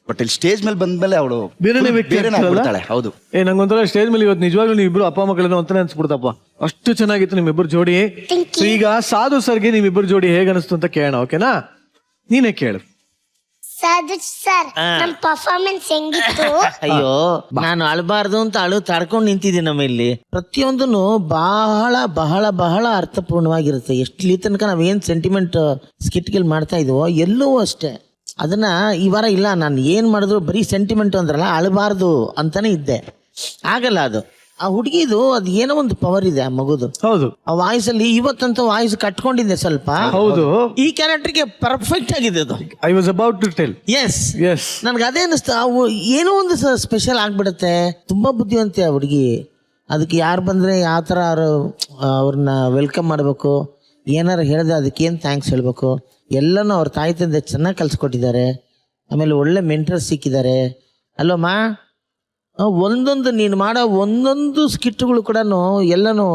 ಬಟ್ ಇಲ್ಲಿ ಸ್ಟೇಜ್ ಮೇಲೆ ಬಂದ್ಮೇಲೆ ಅವಳು ಬೇರೆನೇ ವ್ಯಕ್ತಿ ಆಗ್ಬಿಡ್ತಾಳೆ. ಹೌದು. ನಂಗೊಂಥರ ಸ್ಟೇಜ್ ಮೇಲೆ ಇವತ್ತು ನಿಜವಾಗ್ಲೂ ನೀವಿಬ್ರು ಅಪ್ಪ ಮಕ್ಕಳನ್ನ ಅಂತಾನೆ ಅನ್ಸ್ಬಿಡ್ತಪ್ಪ, ಅಷ್ಟು ಚೆನ್ನಾಗಿತ್ತು ನಿಮ್ಮಿಬ್ಬರು ಜೋಡಿ. So ಈಗ ಸಾಧು ಸರ್ಗೆ ನಿಮ್ಮಿಬ್ಬರು ಜೋಡಿ ಹೇಗೆ ಅನಿಸ್ತು ಅಂತ ಕೇಳೋಣ, ಓಕೆನಾ? ನೀನೇ ಕೇಳು. ಸಾಧು ಸರ್, ನಮ್ ಪರ್ಫಾರ್ಮೆನ್ಸ್ ಹೆಂಗಿತ್ತು? ಅಯ್ಯೋ, ನಾನು ಅಳಬಾರ್ದು ಅಂತ ಅಳು ತಡ್ಕೊಂಡು ನಿಂತಿದ್ದೀನಿ. ನಮ್ಮ ಇಲ್ಲಿ ಪ್ರತಿಯೊಂದನ್ನು ಬಹಳ ಬಹಳ ಬಹಳ ಅರ್ಥಪೂರ್ಣವಾಗಿರುತ್ತೆ. ಎಷ್ಟಲಿ ತನಕ ನಾವೇನ್ ಸೆಂಟಿಮೆಂಟ್ ಸ್ಕಿಟ್ಗಳು ಮಾಡ್ತಾ ಇದೀವೋ ಎಲ್ಲವೂ ಅಷ್ಟೇ. ಅದನ್ನ ಈ ವಾರ ಇಲ್ಲ, ನಾನು ಏನ್ ಮಾಡಿದ್ರು ಬರೀ ಸೆಂಟಿಮೆಂಟ್ ಅಂದ್ರಲ್ಲ, ಅಳಬಾರ್ದು ಅಂತಾನೆ ಇದ್ದೆ. ಆಗಲ್ಲ ಅದು. ಆ ಹುಡುಗಿದು ಅದು ಏನೋ ಒಂದು ಪವರ್ ಇದೆ ಆ ಮಗುದು. ಹೌದು, ಆ ವಾಯ್ಸ್ ಅಲ್ಲಿ ಇವತ್ತಂತ ವಾಯ್ಸ್ ಕಟ್ಕೊಂಡಿದ್ದೆ ಸ್ವಲ್ಪ. ಹೌದು, ಈ ಕ್ಯಾರೆಕ್ಟರ್ಗೆ ಪರ್ಫೆಕ್ಟ್ ಆಗಿದೆ ಅದು. I was about to tell. Yes yes, ನನ್ಗೆ ಅದೇ ಅನಿಸ್ತು. ಅವು ಏನೋ ಒಂದು ಸ್ಪೆಷಲ್ ಆಗ್ಬಿಡುತ್ತೆ. ತುಂಬಾ ಬುದ್ಧಿವಂತೆ ಆ ಹುಡುಗಿ. ಅದಕ್ಕೆ ಯಾರು ಬಂದ್ರೆ ಯಾವ ಥರ ಅವ್ರನ್ನ ವೆಲ್ಕಮ್ ಮಾಡಬೇಕು, ಏನಾರು ಹೇಳಿದ್ರೆ ಅದಕ್ಕೆ ಏನು ಥ್ಯಾಂಕ್ಸ್ ಹೇಳಬೇಕು, ಎಲ್ಲನೂ ಅವ್ರ ತಾಯಿ ತಂದೆ ಚೆನ್ನಾಗಿ ಕಲ್ಸ್ಕೊಟ್ಟಿದ್ದಾರೆ. ಆಮೇಲೆ ಒಳ್ಳೆ ಮೆಂಟರ್ಸ್ ಸಿಕ್ಕಿದ್ದಾರೆ ಅಲ್ಲಮ್ಮ. ಒಂದೊಂದು ನೀನು ಮಾಡೋ ಒಂದೊಂದು ಸ್ಕಿಟ್ಗಳು ಕೂಡ ಎಲ್ಲನೂ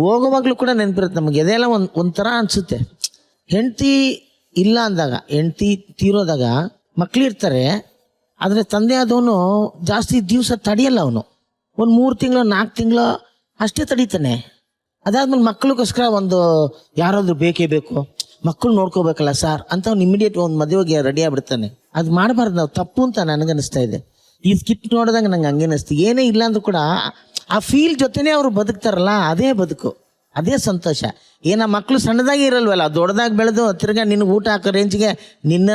ಹೋಗುವಾಗ್ಲೂ ಕೂಡ ನೆನಪಿರುತ್ತೆ ನಮಗೆ. ಅದೆಲ್ಲ ಒಂಥರ ಅನಿಸುತ್ತೆ. ಹೆಂಡತಿ ಇಲ್ಲ ಅಂದಾಗ, ಹೆಂಡತಿ ತೀರೋದಾಗ ಮಕ್ಳಿರ್ತಾರೆ, ಆದರೆ ತಂದೆ ಆದವನು ಜಾಸ್ತಿ ದಿವಸ ತಡೆಯಲ್ಲ. ಅವನು ಒಂದು 3 ತಿಂಗಳು 4 ತಿಂಗಳು ಅಷ್ಟೇ ತಡೀತಾನೆ. ಅದಾದ್ಮೇಲೆ ಮಕ್ಕಳಿಗೋಸ್ಕರ ಒಂದು ಯಾರಾದ್ರೂ ಬೇಕೇ ಬೇಕು, ಮಕ್ಕಳು ನೋಡ್ಕೋಬೇಕಲ್ಲ ಸರ್ ಅಂತ ಅವ್ನು ಇಮಿಡಿಯೇಟ್ ಒಂದು ಮದುವೆಗೆ ರೆಡಿ ಆಗ್ಬಿಡ್ತಾನೆ. ಅದು ಮಾಡಬಾರ್ದು ನಾವು, ತಪ್ಪು ಅಂತ ನನಗನ್ನಿಸ್ತಾ ಇದೆ. ಈ ಸ್ಕಿಟ್ ನೋಡಿದಾಗ ನಂಗೆ ಹಂಗೆ ಅನಿಸ್ತು. ಏನೇ ಇಲ್ಲ ಅಂದ್ರೂ ಕೂಡ ಆ ಫೀಲ್ ಜೊತೆನೇ ಅವರು ಬದುಕ್ತಾರಲ್ಲ, ಅದೇ ಬದುಕು, ಅದೇ ಸಂತೋಷ. ಏನ ಮಕ್ಕಳು ಸಣ್ಣದಾಗಿ ಇರಲ್ವಲ್ಲ, ದೊಡ್ಡದಾಗಿ ಬೆಳೆದು ತಿರ್ಗಾ ನಿನಗೆ ಊಟ ಹಾಕೋ ರೇಂಜಿಗೆ, ನಿನ್ನ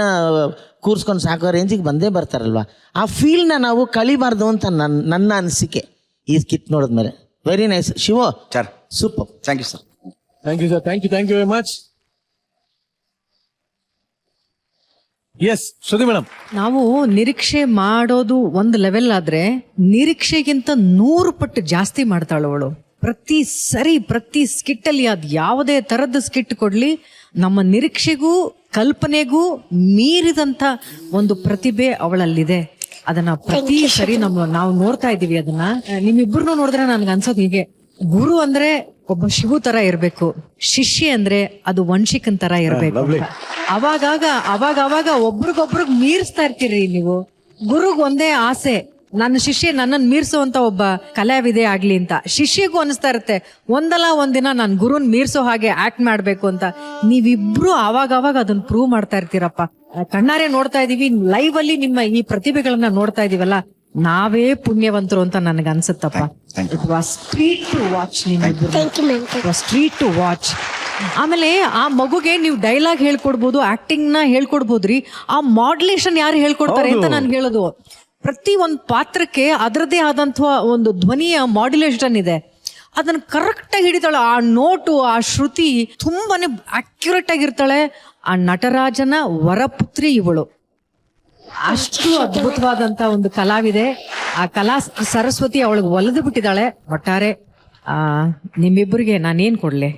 ಕೂರ್ಸ್ಕೊಂಡು ಸಾಕೋ ರೇಂಜಿಗೆ ಬಂದೇ ಬರ್ತಾರಲ್ವ. ಆ ಫೀಲ್ನ ನಾವು ಕಳಿಬಾರ್ದು ಅಂತ ನನ್ನ ಅನಿಸಿಕೆ ಈ ಸ್ಕಿಟ್ ನೋಡಿದ್ಮೇಲೆ. Very nice Shivo sir, super. Thank you sir. Thank you sir, thank you very much. Yes Shruti madam, ನಾವು ನಿರೀಕ್ಷೆ ಮಾಡೋದು ಒಂದು ಲೆವೆಲ್ ಆದ್ರೆ ನಿರೀಕ್ಷೆಗಿಂತ 100 ಪಟ್ಟು ಜಾಸ್ತಿ ಮಾಡ್ತಾಳವಳು. ಪ್ರತಿ ಸರಿ ಪ್ರತಿ ಸ್ಕಿಟ್ ಅಲ್ಲಿ ಅದು ಯಾವುದೇ ತರದ ಸ್ಕಿಟ್ ಕೊಡ್ಲಿ, ನಮ್ಮ ನಿರೀಕ್ಷೆಗೂ ಕಲ್ಪನೆಗೂ ಮೀರಿದಂತ ಒಂದು ಪ್ರತಿಭೆ ಅವಳಲ್ಲಿದೆ. ಅದನ್ನ ಪ್ರತಿ ಸರಿ ನಾವು ನೋಡ್ತಾ ಇದೀವಿ. ಅದನ್ನ ನಿಮ್ಮಿಬ್ಬರನ್ನು ನೋಡಿದ್ರೆ ನನ್ಗೆ ಅನ್ಸೋದು ಹೀಗೆ, ಗುರು ಅಂದ್ರೆ ಒಬ್ಬ ಶಿವು ತರ ಇರ್ಬೇಕು, ಶಿಷ್ಯ ಅಂದ್ರೆ ಅದು ವಂಶಿಕನ್ ತರ ಇರ್ಬೇಕು. ಅವಾಗ ಒಬ್ರಿಗೊಬ್ರಿಗೆ ಮೀರಿಸ್ತಾ ಇರ್ತೀರಿ ನೀವು. ಗುರುಗ್ ಒಂದೇ ಆಸೆ, ನನ್ನ ಶಿಷ್ಯ ನನ್ನನ್ನು ಮೀರ್ಸೋಂತ ಒಬ್ಬ ಕಲಾವಿದೆ ಆಗ್ಲಿ ಅಂತ. ಶಿಷ್ಯಗೂ ಅನಿಸ್ತಾ ಇರುತ್ತೆ ಒಂದಲ್ಲ ಒಂದಿನ ನಾನು ಗುರುನ್ ಮೀರ್ಸೋ ಹಾಗೆ ಆಕ್ಟ್ ಮಾಡ್ಬೇಕು ಅಂತ. ನೀವಿಬ್ರು ಅವಾಗ ಅದನ್ನ ಪ್ರೂವ್ ಮಾಡ್ತಾ ಇರ್ತೀರಪ್ಪ. ಕಣ್ಣಾರೆ ನೋಡ್ತಾ ಇದೀವಿ, ಲೈವ್ ಅಲ್ಲಿ ನಿಮ್ಮ ಈ ಪ್ರತಿಭೆಗಳನ್ನ ನೋಡ್ತಾ ಇದೀವಲ್ಲ, ನಾವೇ ಪುಣ್ಯವಂತರು ಅಂತ ನನಗೆ ಅನ್ಸುತ್ತಪ್ಪ. It was sweet to watch. Sweet to watch. ಆಮೇಲೆ ಆ ಮಗುಗೆ ನೀವು ಡೈಲಾಗ್ ಹೇಳ್ಕೊಡ್ಬೋದು, ಆಕ್ಟಿಂಗ್ ನ ಹೇಳ್ಕೊಡ್ಬೋದ್ರಿ. ಆ ಮಾಡ್ಯುಲೇಷನ್ ಯಾರು ಹೇಳ್ಕೊಡ್ತಾರೆ ಅಂತ ನಾನು ಹೇಳೋದು. ಪ್ರತಿ ಒಂದು ಪಾತ್ರಕ್ಕೆ ಅದರದೇ ಆದಂಥ ಒಂದು ಧ್ವನಿಯ ಮಾಡ್ಯುಲೇಷನ್ ಇದೆ. ಅದನ್ನ ಕರೆಕ್ಟ್ ಆಗಿ ಹಿಡಿತಾಳೆ. ಆ ನೋಟು, ಆ ಶ್ರುತಿ ತುಂಬಾನೇ ಅಕ್ಯುರೇಟ್ ಆಗಿರ್ತಾಳೆ. ಆ ನಟರಾಜನ ವರಪುತ್ರಿ ಇವಳು. ಅಷ್ಟು ಅದ್ಭುತವಾದಂತ ಒಂದು ಕಲಾವಿದೆ. ಆ ಕಲಾ ಸರಸ್ವತಿ ಅವಳಿಗೆ ಒಲಿದು ಬಿಟ್ಟಿದ್ದಾಳೆ. ಒಟ್ಟಾರೆ ನಿಮ್ಮಿಬ್ಬರಿಗೆ ನಾನೇನ್ ಕೊಡ್ಲೆ.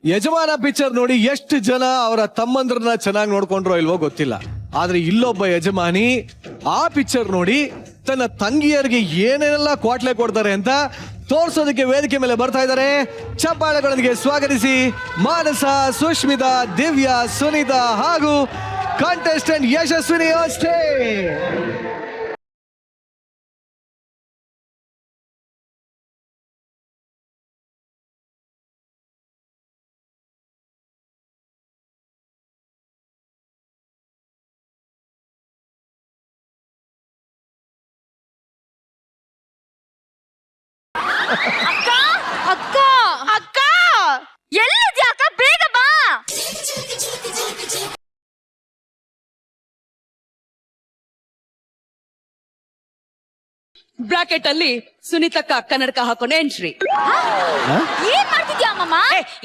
ಯಜಮಾನ ಪಿಕ್ಚರ್ ನೋಡಿ ಎಷ್ಟು ಜನ ಅವರ ತಮ್ಮಂದ್ರನ್ನ ಚೆನ್ನಾಗಿ ನೋಡ್ಕೊಂಡ್ರೋ ಇಲ್ವೋ ಗೊತ್ತಿಲ್ಲ. ಆದ್ರೆ ಇಲ್ಲೊಬ್ಬ ಯಜಮಾನಿ ಆ ಪಿಕ್ಚರ್ ನೋಡಿ ತನ್ನ ತಂಗಿಯರಿಗೆ ಏನೇನೆಲ್ಲ ಕ್ವಾಟ್ಲೆ ಕೊಡ್ತಾರೆ ಅಂತ ತೋರ್ಸೋದಕ್ಕೆ ವೇದಿಕೆ ಮೇಲೆ ಬರ್ತಾ ಇದ್ದಾರೆ. ಚಪ್ಪಾಳೆಗಳೊಂದಿಗೆ ಸ್ವಾಗತಿಸಿ ಮಾನಸ, ಸುಷ್ಮಿತಾ, ದಿವ್ಯಾ, ಸುನೀತಾ ಹಾಗೂ ಕಂಟೆಸ್ಟೆಂಟ್ ಯಶಸ್ವಿನಿ ಅಷ್ಟೇ. ಅಕ್ಕ ಅಕ್ಕ ಅಕ್ಕ ಎಲ್ಲಿದ್ಯಾ ಅಕ್ಕ, ಬೇಗ ಬಾ. ಬ್ರಾಕೆಟ್ ಅಲ್ಲಿ ಸುನೀತಕ್ಕ ಕನ್ನಡಕ ಹಾಕೊಂಡು ಎಂಟ್ರಿ. ಏನ್ ಮಾಡ್ತಿದ್ಯಾ ಅಮ್ಮಮ್ಮ?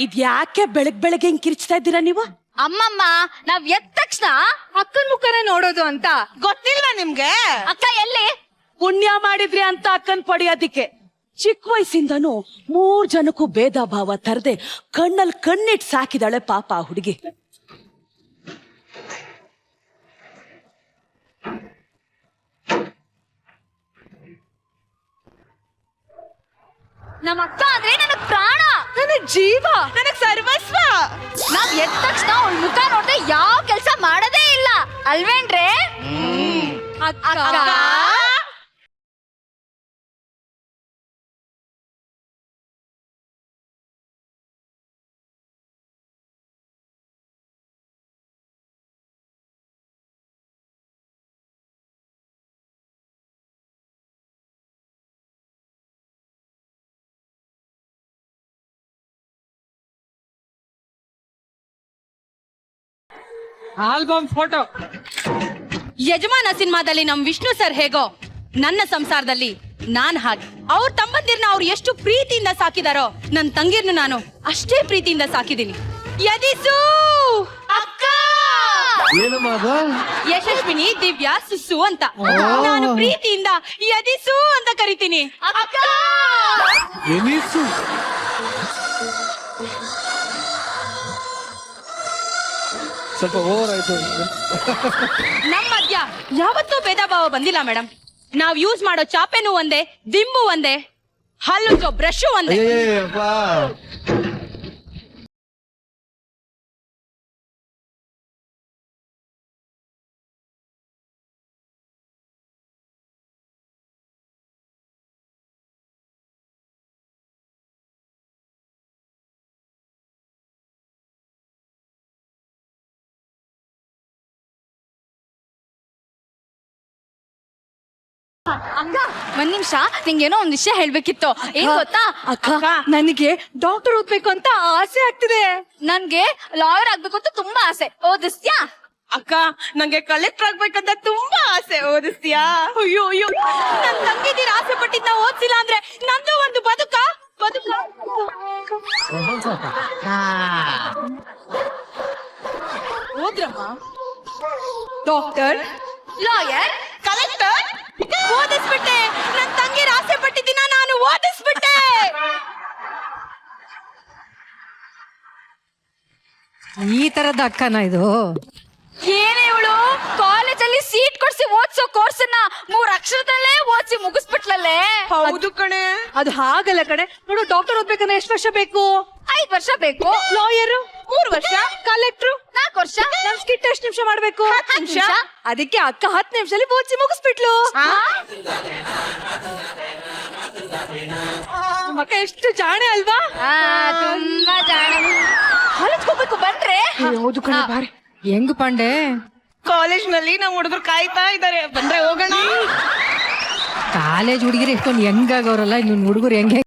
ಇದ್ ಯಾಕೆ ಬೆಳಗ್ಗೆ ಹಿಂಗ್ ಕಿರ್ಚ್ತಾ ಇದ್ದೀರಾ ನೀವು? ಅಮ್ಮಮ್ಮ, ನಾವ್ ಎದ್ದ ತಕ್ಷಣ ಅಕ್ಕನ್ ಮುಖನ ನೋಡೋದು ಅಂತ. ಗೊತ್ತಿಲ್ವಾ ನಿಮ್ಗೆ? ಅಕ್ಕ ಎಲ್ಲಿ? ಪುಣ್ಯ ಮಾಡಿದ್ರಿ ಅಂತ ಅಕ್ಕನ್ ಪಡೆಯೋದಿಕ್ಕೆ ಚಿಕ್ಕ ವಯಸ್ಸಿಂದನೂ 3 ಜನಕ್ಕೂ ಭೇದ ಭಾವ ತರದೆ ಕಣ್ಣಲ್ಲಿ ಕಣ್ಣಿಟ್ ಸಾಕಿದಾಳೆ ಪಾಪ ಆ ಹುಡುಗಿ. ನಮ್ಮ ಅಕ್ಕ ಅಂದ್ರೆ ನನಗ್ ಪ್ರಾಣ, ನನಗ್ ಜೀವ, ನನಗ್ ಸರ್ವಸ್ವ. ನಾವ್ ಎದ್ದ ತಕ್ಷಣ ಅವಳ ಮುಖ ನೋಡ್ದೆ ಯಾವ ಕೆಲ್ಸ ಮಾಡದೇ ಇಲ್ಲ ಅಲ್ವೇನ್ರೆ? ಅಕ್ಕ ಆಲ್ಬಮ್ ಫೋಟೋ. ಯಜಮಾನ ಸಿನಿಮಾದಲ್ಲಿ ನಮ್ ವಿಷ್ಣು ಸರ್ ಹೇಗೋ, ನನ್ನ ಸಂಸಾರದಲ್ಲಿ ನಾನ್ ಹಾಗೆ. ಅವ್ರ ತಮ್ಮಂದಿರ್ನ ಅವ್ರು ಎಷ್ಟು ಪ್ರೀತಿಯಿಂದ ಸಾಕಿದಾರೋ, ನನ್ ತಂಗಿರ್ನು ನಾನು ಅಷ್ಟೇ ಪ್ರೀತಿಯಿಂದ ಸಾಕಿದೀನಿ. ಯದಿಸು ಅಕ್ಕ ಏನಮ್ಮ ಅದು? ಯಶಸ್ವಿನಿ, ದಿವ್ಯಾ, ಸುಸ್ಸು ಅಂತ ನಾನು ಪ್ರೀತಿಯಿಂದ ಯದಿಸು ಅಂತ ಕರಿತೀನಿ. ಅಕ್ಕ ಎನಿಸು. ಸ್ವಲ್ಪ ಓವರ್ ಆಯ್ತು. ನಮ್ಮ ಮಧ್ಯ ಯಾವತ್ತೂ ಭೇದ ಭಾವ ಬಂದಿಲ್ಲ ಮೇಡಮ್. ನಾವ್ ಯೂಸ್ ಮಾಡೋ ಚಾಪೆನೂ ಒಂದೇ, ದಿಂಬು ಒಂದೇ, ಹಲ್ಲುಜ್ಜೋ ಬ್ರಷ್ ಒಂದೇ. ಅಯ್ಯಪ್ಪ. ಅಕ್ಕ ಒಂದ್ ನಿಮಿಷ, ನಿಂಗೇನೋ ಒಂದ್ ವಿಷಯ ಹೇಳ್ಬೇಕಿತ್ತು. ಏನ್ ಗೊತ್ತಾ ಅಕ್ಕ, ನನಗೆ ಡಾಕ್ಟರ್ ಓದ್ಬೇಕು ಅಂತ ಆಸೆ ಆಗ್ತಿದೆ. ನನ್ಗೆ ಲಾಯರ್ ಆಗ್ಬೇಕು ಅಂತ ತುಂಬಾ ಆಸೆ. ಓದಿಸ್ತ್ಯಾ? ಅಕ್ಕ, ನಂಗೆ ಕಲೆಕ್ಟರ್ ಆಗ್ಬೇಕಂತ ತುಂಬಾ ಆಸೆ. ಓದಿಸ್ತೀಯಾ? ಅಯ್ಯೋ ಅಯ್ಯೋ, ನನ್ ತಂಗಿದೀರ ಆಸೆ ಪಟ್ಟಿದ್ನ ಓದ್ಸಿಲ್ಲ ಅಂದ್ರೆ ನಂದು ಒಂದು ಬದುಕ. ಓದ್ರಮ್ಮ. ಡಾಕ್ಟರ್, ಲಾಯರ್, ಕಲೆಕ್ಟರ್ ಓದಿಸ್ಬಿಟ್ಟೆ. ನನ್ ತಂಗಿರ ಆಸೆ ಪಟ್ಟಿದ್ದೀನ ನಾನು ಓದಿಸ್ಬಿಟ್ಟೆ. ಈ ತರದ ಅಕ್ಕನ ಇದು? ಏನೇ ಇವಳು ಕಾಲೇಜಲ್ಲಿ ಸೀಟ್ ಕೊಡ್ಸಿ ಓದ್ಸೋ ಕೋರ್ಸನ್ನ 3 ಅಕ್ಷರದಲ್ಲೇ ಓದಿಸಿ ಮುಗಿಸ್ಬಿಟ್ಲಲ್ಲೇ. ಹೌದು ಕಣೆ. ಅದು ಹಾಗಲ್ಲ ಕಡೆ. ನೋಡು, ಡಾಕ್ಟರ್ ಓದ್ಬೇಕಂದ್ರೆ ಎಷ್ಟು ವರ್ಷ ಬೇಕು? 5 ವರ್ಷ ಬೇಕು. ಲಾಯರ್ 3 ವರ್ಷ, ಕಲೆಕ್ಟ್ರು 4 ವರ್ಷ. ನಮ್ ಸ್ಕಿಟ್ ಎಷ್ಟು ನಿಮಿಷ ಮಾಡ್ಬೇಕು? 10 ನಿಮಿಷ. ಅದಕ್ಕೆ ಅಕ್ಕ 10 ನಿಮಿಷದಲ್ಲಿ ಓದಿಸಿ ಮುಗಿಸ್ಬಿಟ್ಲು. ಮಕ್ಕ ಎಷ್ಟು ಜಾಣೆ ಅಲ್ವಾ? ತುಂಬಾ ಜಾಣ. ಹೊಲತ್ಕೋಬೇಕು ಬಂದ್ರೆ. ಹೌದು ಕಣೆ, ಬಾರಿ. ಹೆಂಗ್ ಪಾಂಡೆ? ಕಾಲೇಜ್ ನಲ್ಲಿ ನಮ್ಮ ಹುಡುಗರು ಕಾಯ್ತಾ ಇದಾರೆ, ಬಂದ್ರೆ ಹೋಗೋಣ. ಕಾಲೇಜ್ ಹುಡುಗಿರು ಎಷ್ಟೊಂದು ಹೆಂಗಾಗವ್ರಲ್ಲ, ಇನ್ನು ಹುಡುಗರು ಹೆಂಗೆ?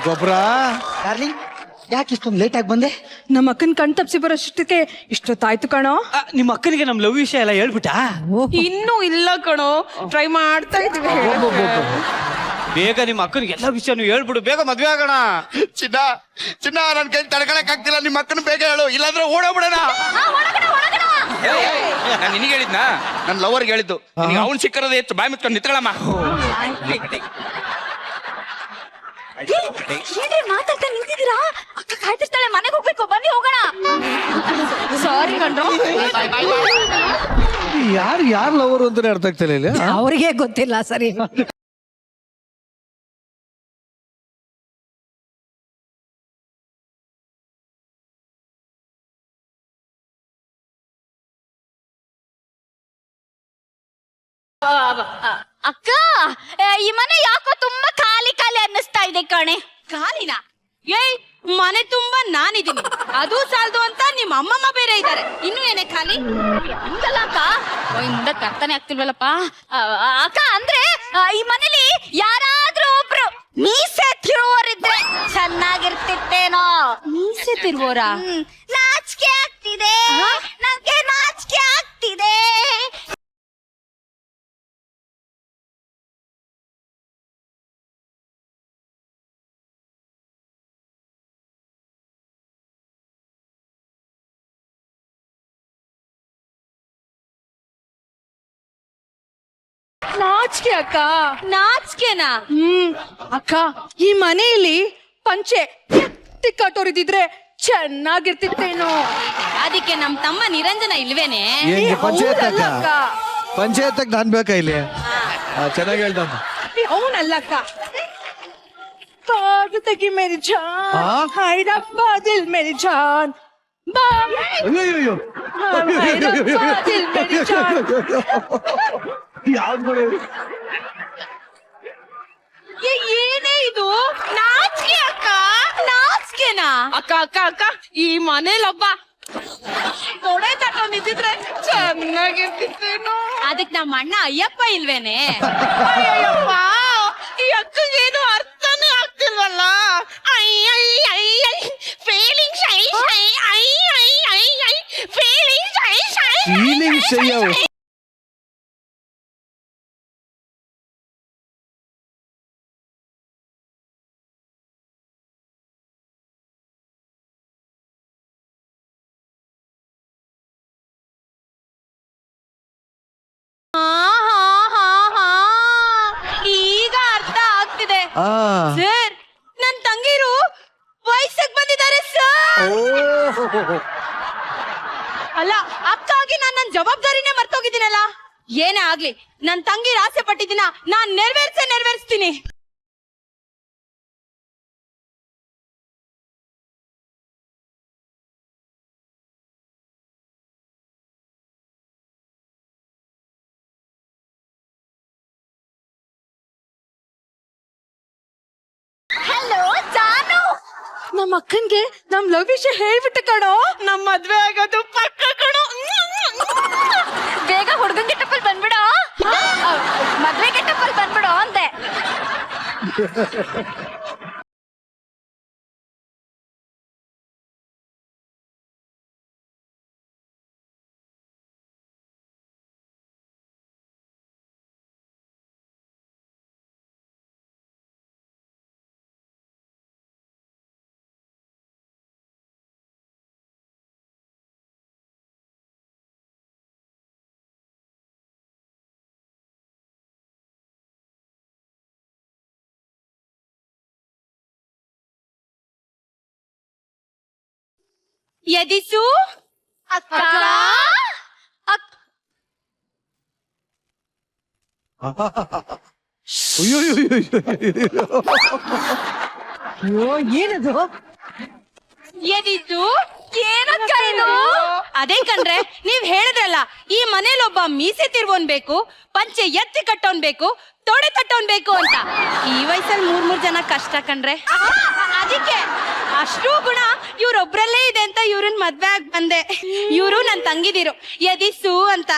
ಗೊಬ್ಬರ. ಡಾರ್ಲಿಂಗ್, ಯಾಕೆ ಇಷ್ಟೊಂದು ಲೇಟ್ ಆಗಿ ಬಂದೆ? ನಮ್ಮ ಅಕ್ಕನ್ ಕಣ್ ತಪ್ಸಿ ಬರೋಷ್ಟಕ್ಕೆ ಇಷ್ಟೊತ್ತಾಯ್ತು ಕಣೋ. ನಿಮ್ಮ ಅಕ್ಕನಿಗೆ ನಮ್ ಲವ್ ವಿಷಯ ಎಲ್ಲ ಹೇಳ್ಬಿಟ್ಟಾ? ಇನ್ನೂ ಇಲ್ಲ ಕಣೋ, ಟ್ರೈ ಮಾಡ್ತಾ ಇದ್ವಿ. ಬೇಗ ನಿಮ್ಮ ಅಕ್ಕನಿಗೆ ಎಲ್ಲ ವಿಷಯನೂ ಹೇಳ್ಬಿಡು, ಬೇಗ ಮದ್ವೆ ಆಗೋಣ. ಚಿನ್ನ ನನ್ ಕೈ ತಡ್ಕೊಳಕ್ ಆಗ್ತಿಲ್ಲ, ನಿಮ್ಮ ಅಕ್ಕನ ಬೇಗ ಹೇಳು, ಇಲ್ಲಾಂದ್ರೆ ಓಡೋಗ್ಬಿಡೋಣ. ನಾನು ನಿನಗೆ ಹೇಳಿದ್ನಾ? ನನ್ ಲವರ್ಗೆ ಹೇಳಿದ್ದು. ಅವ್ನ್ ಸಿಕ್ಕರದ ಹೆಚ್ಚು, ಬಾಯ್ ಮುಚ್ಕೊಂಡು ನಿತ್ಕೊಳ್ಳಮ್ಮ. ಏನ್ರಿ ಮಾತಾಡ್ತಾ ನಿಂತಿದ್ದೀರಾ? ಅಕ್ಕ ಕಾಯ್ತಿರ್ತಾಳೆ, ಮನೆಗೆ ಹೋಗ್ಬೇಕು, ಬನ್ನಿ ಹೋಗೋಣ. ಸಾರಿ ಕಣ್ರು. ಯಾರು ಲವರು ಅಂತಾನೆ ಅರ್ಥ ಆಗ್ತಿಲ್ಲ ಇಲ್ಲಿ. ಅವ್ರಿಗೆ ಗೊತ್ತಿಲ್ಲ ಸರಿ. ಅಕ್ಕ, ಈ ಮನೆ ಯಾಕೋ ತುಂಬಾ ಖಾಲಿ ಖಾಲಿ ಅನ್ನಿಸ್ತಾ ಇದೆ ಕಣೆ. ಖಾಲಿನಾ? ಏಯ್, ಮನೆ ತುಂಬಾ ನಾನಿದ್ದೀನಿ, ಅದು ಸಾಲದು ಅಂತ ನಿಮ್ಮ ಅಮ್ಮಮ್ಮ ಬೇರೆ ಇದ್ದಾರೆ, ಇನ್ನು ಏನೇ ಖಾಲಿ? ಹಂಗಲ್ಲ ಅಕ್ಕ, ಮುಂದಕ್ಕೆ ಅರ್ಥನೇ ಆಗ್ತಿಲ್ವಲ್ಲಪ್ಪ. ಅಕ್ಕ, ಅಂದ್ರೆ ಈ ಮನೇಲಿ ಯಾರಾದ್ರೂ ಒಬ್ರು ಮೀಸೆ ತಿರುವವರಿದ್ರೆ ಚೆನ್ನಾಗಿರ್ತಿತ್ತೇನೋ. ಮೀಸೆ ತಿರುವೋರ? ನಾಚಿಕೆ ಆಗ್ತಿದೆ, ನಂಗೆ ನಾಚಿಕೆ ಆಗ್ತಿದೆ. ನಾಚಿಕೆ ಅಕ್ಕ. ನಾಚಿಕೆನಾ? ಅಕ್ಕ, ಈ ಮನೆಯಲ್ಲಿ ಪಂಚೆ ಕಟ್ಟೋರಿದ್ರೆ ಚೆನ್ನಾಗಿರ್ತಿತ್ತೇನೋ. ಅದಕ್ಕೆ ನಮ್ ತಮ್ಮ ನಿರಂಜನ ಇಲ್ವೇನೆ? ಏನ್ಗೆ ಪಂಚಾಯತ್ ಹೌದಲ್ಲ ಅಕ್ಕ? ಅಕ್ಕ. ಪಂಚಾಯತ್ ನಾನ್ ಬೇಕಾ ಇಲ್ಲಿ? ಚೆನ್ನಾಗಿ ಹೇಳ್ದ. ಅವನಲ್ಲ ಅಕ್ಕ. ಬಾಗಿಲು ತೆಗಿ ಮೇರಿ ಜಾನ್, ಹೈರಪ್ಪ ದಿಲ್ ಮೇರಿ ಜಾನ್, ಅಯ್ಯೋ ಹೈರಪ್ಪ ದಿಲ್ ಮೇರಿ ಜಾನ್. ಏನೇ ಇದು? ನಾಚಿಕೆ ಅಕ್ಕ, ನಾಚಿಕೆನಾ? ಅಕ್ಕ ಅಕ್ಕ ಅಕ್ಕ, ಈ ಮನೇಲೊಬ್ಬ ತೊಡೆ ತಗೊಂಡಿದ್ರೆ ಚೆನ್ನಾಗಿರ್ತಿತ್ತೇನೋ. ಅದಕ್ ನಮ್ಮ ಅಣ್ಣ ಅಯ್ಯಪ್ಪ ಇಲ್ವೇನೆ? ಅಯ್ಯಪ್ಪ, ಈ ಅಕ್ಕಗೇನು ಅರ್ಥನೇ ಆಗ್ತಿಲ್ವಲ್ಲ. ಫೀಲಿಂಗ್ ಶಯ್ಯವು. ಈಗ ಅರ್ಥ ಆಗ್ತಿದೆ ಆ ಸರ್. ನನ್ ತಂಗಿರು ವಯಸ್ಸಿಗೆ ಬಂದಿದ್ದಾರೆ ಸರ್. ಅಲ್ಲ, ಅಕ್ಕಾಗಿ ನಾನ್ ನನ್ ಜವಾಬ್ದಾರಿನೇ ಮರ್ತೋಗಿದ್ದೀನಲ್ಲ. ಏನೇ ಆಗ್ಲಿ, ನನ್ ತಂಗಿರ ಆಸೆ ಪಟ್ಟಿದ್ದೀನ ನಾನ್ ನೆರವೇರಿಸ್ತೀನಿ. ಹಲೋ ಜಾನು, ನಮ್ಮ ಅಕ್ಕನ್ಗೆ ನಮ್ ಲವ್ ವಿಷಯ ಹೇಳ್ಬಿಟ್ಟು ಕಣೋ. ನಮ್ ಮದ್ವೆ ಆಗೋದು ಪಕ್ಕ ಕಣೋ. ಬೇಗ ಹುಡುಗನ್ ಗೆಟಪ್ಪಲ್ಲಿ ಬಂದ್ಬಿಡೋ, ಮದ್ವೆ ಗೆಟಪ್ಪಲ್ಲಿ ಬಂದ್ಬಿಡೋ ಅಂದೆ. ಎದಿಸು ಅಕ್ಕ. ಏನದು? ಎದಿಸು ಏನಕ್ಕ ಇದು? ಅದೇ ಕಣ್ರೆ, ನೀವ್ ಹೇಳಿದ್ರಲ್ಲ, ಈ ಮನೇಲೊಬ್ಬ ಮೀಸೆ ತಿರುವೋನ್ ಬೇಕು, ಪಂಚೆ ಎತ್ತಿ ಕಟ್ಟೋನ್ ಬೇಕು, ತೊಡೆ ತಟ್ಟೋನ್ ಬೇಕು ಅಂತ. ಈ ವಯಸ್ಸಲ್ಲಿ ಮೂರ್ ಜನ ಕಷ್ಟ ಕಣ್ರೆ. ಅದಕ್ಕೆ ಅಷ್ಟು ಗುಣ ಇವ್ರೊಬ್ರಲ್ಲೇ ಇದೆ ಅಂತ ಇವ್ರನ್ ಮದ್ವೆ ಆಗ್ ಬಂದೆ. ಇವ್ರು ನನ್ ತಂಗಿದಿರು, ಎದಿಸು ಅಂತ.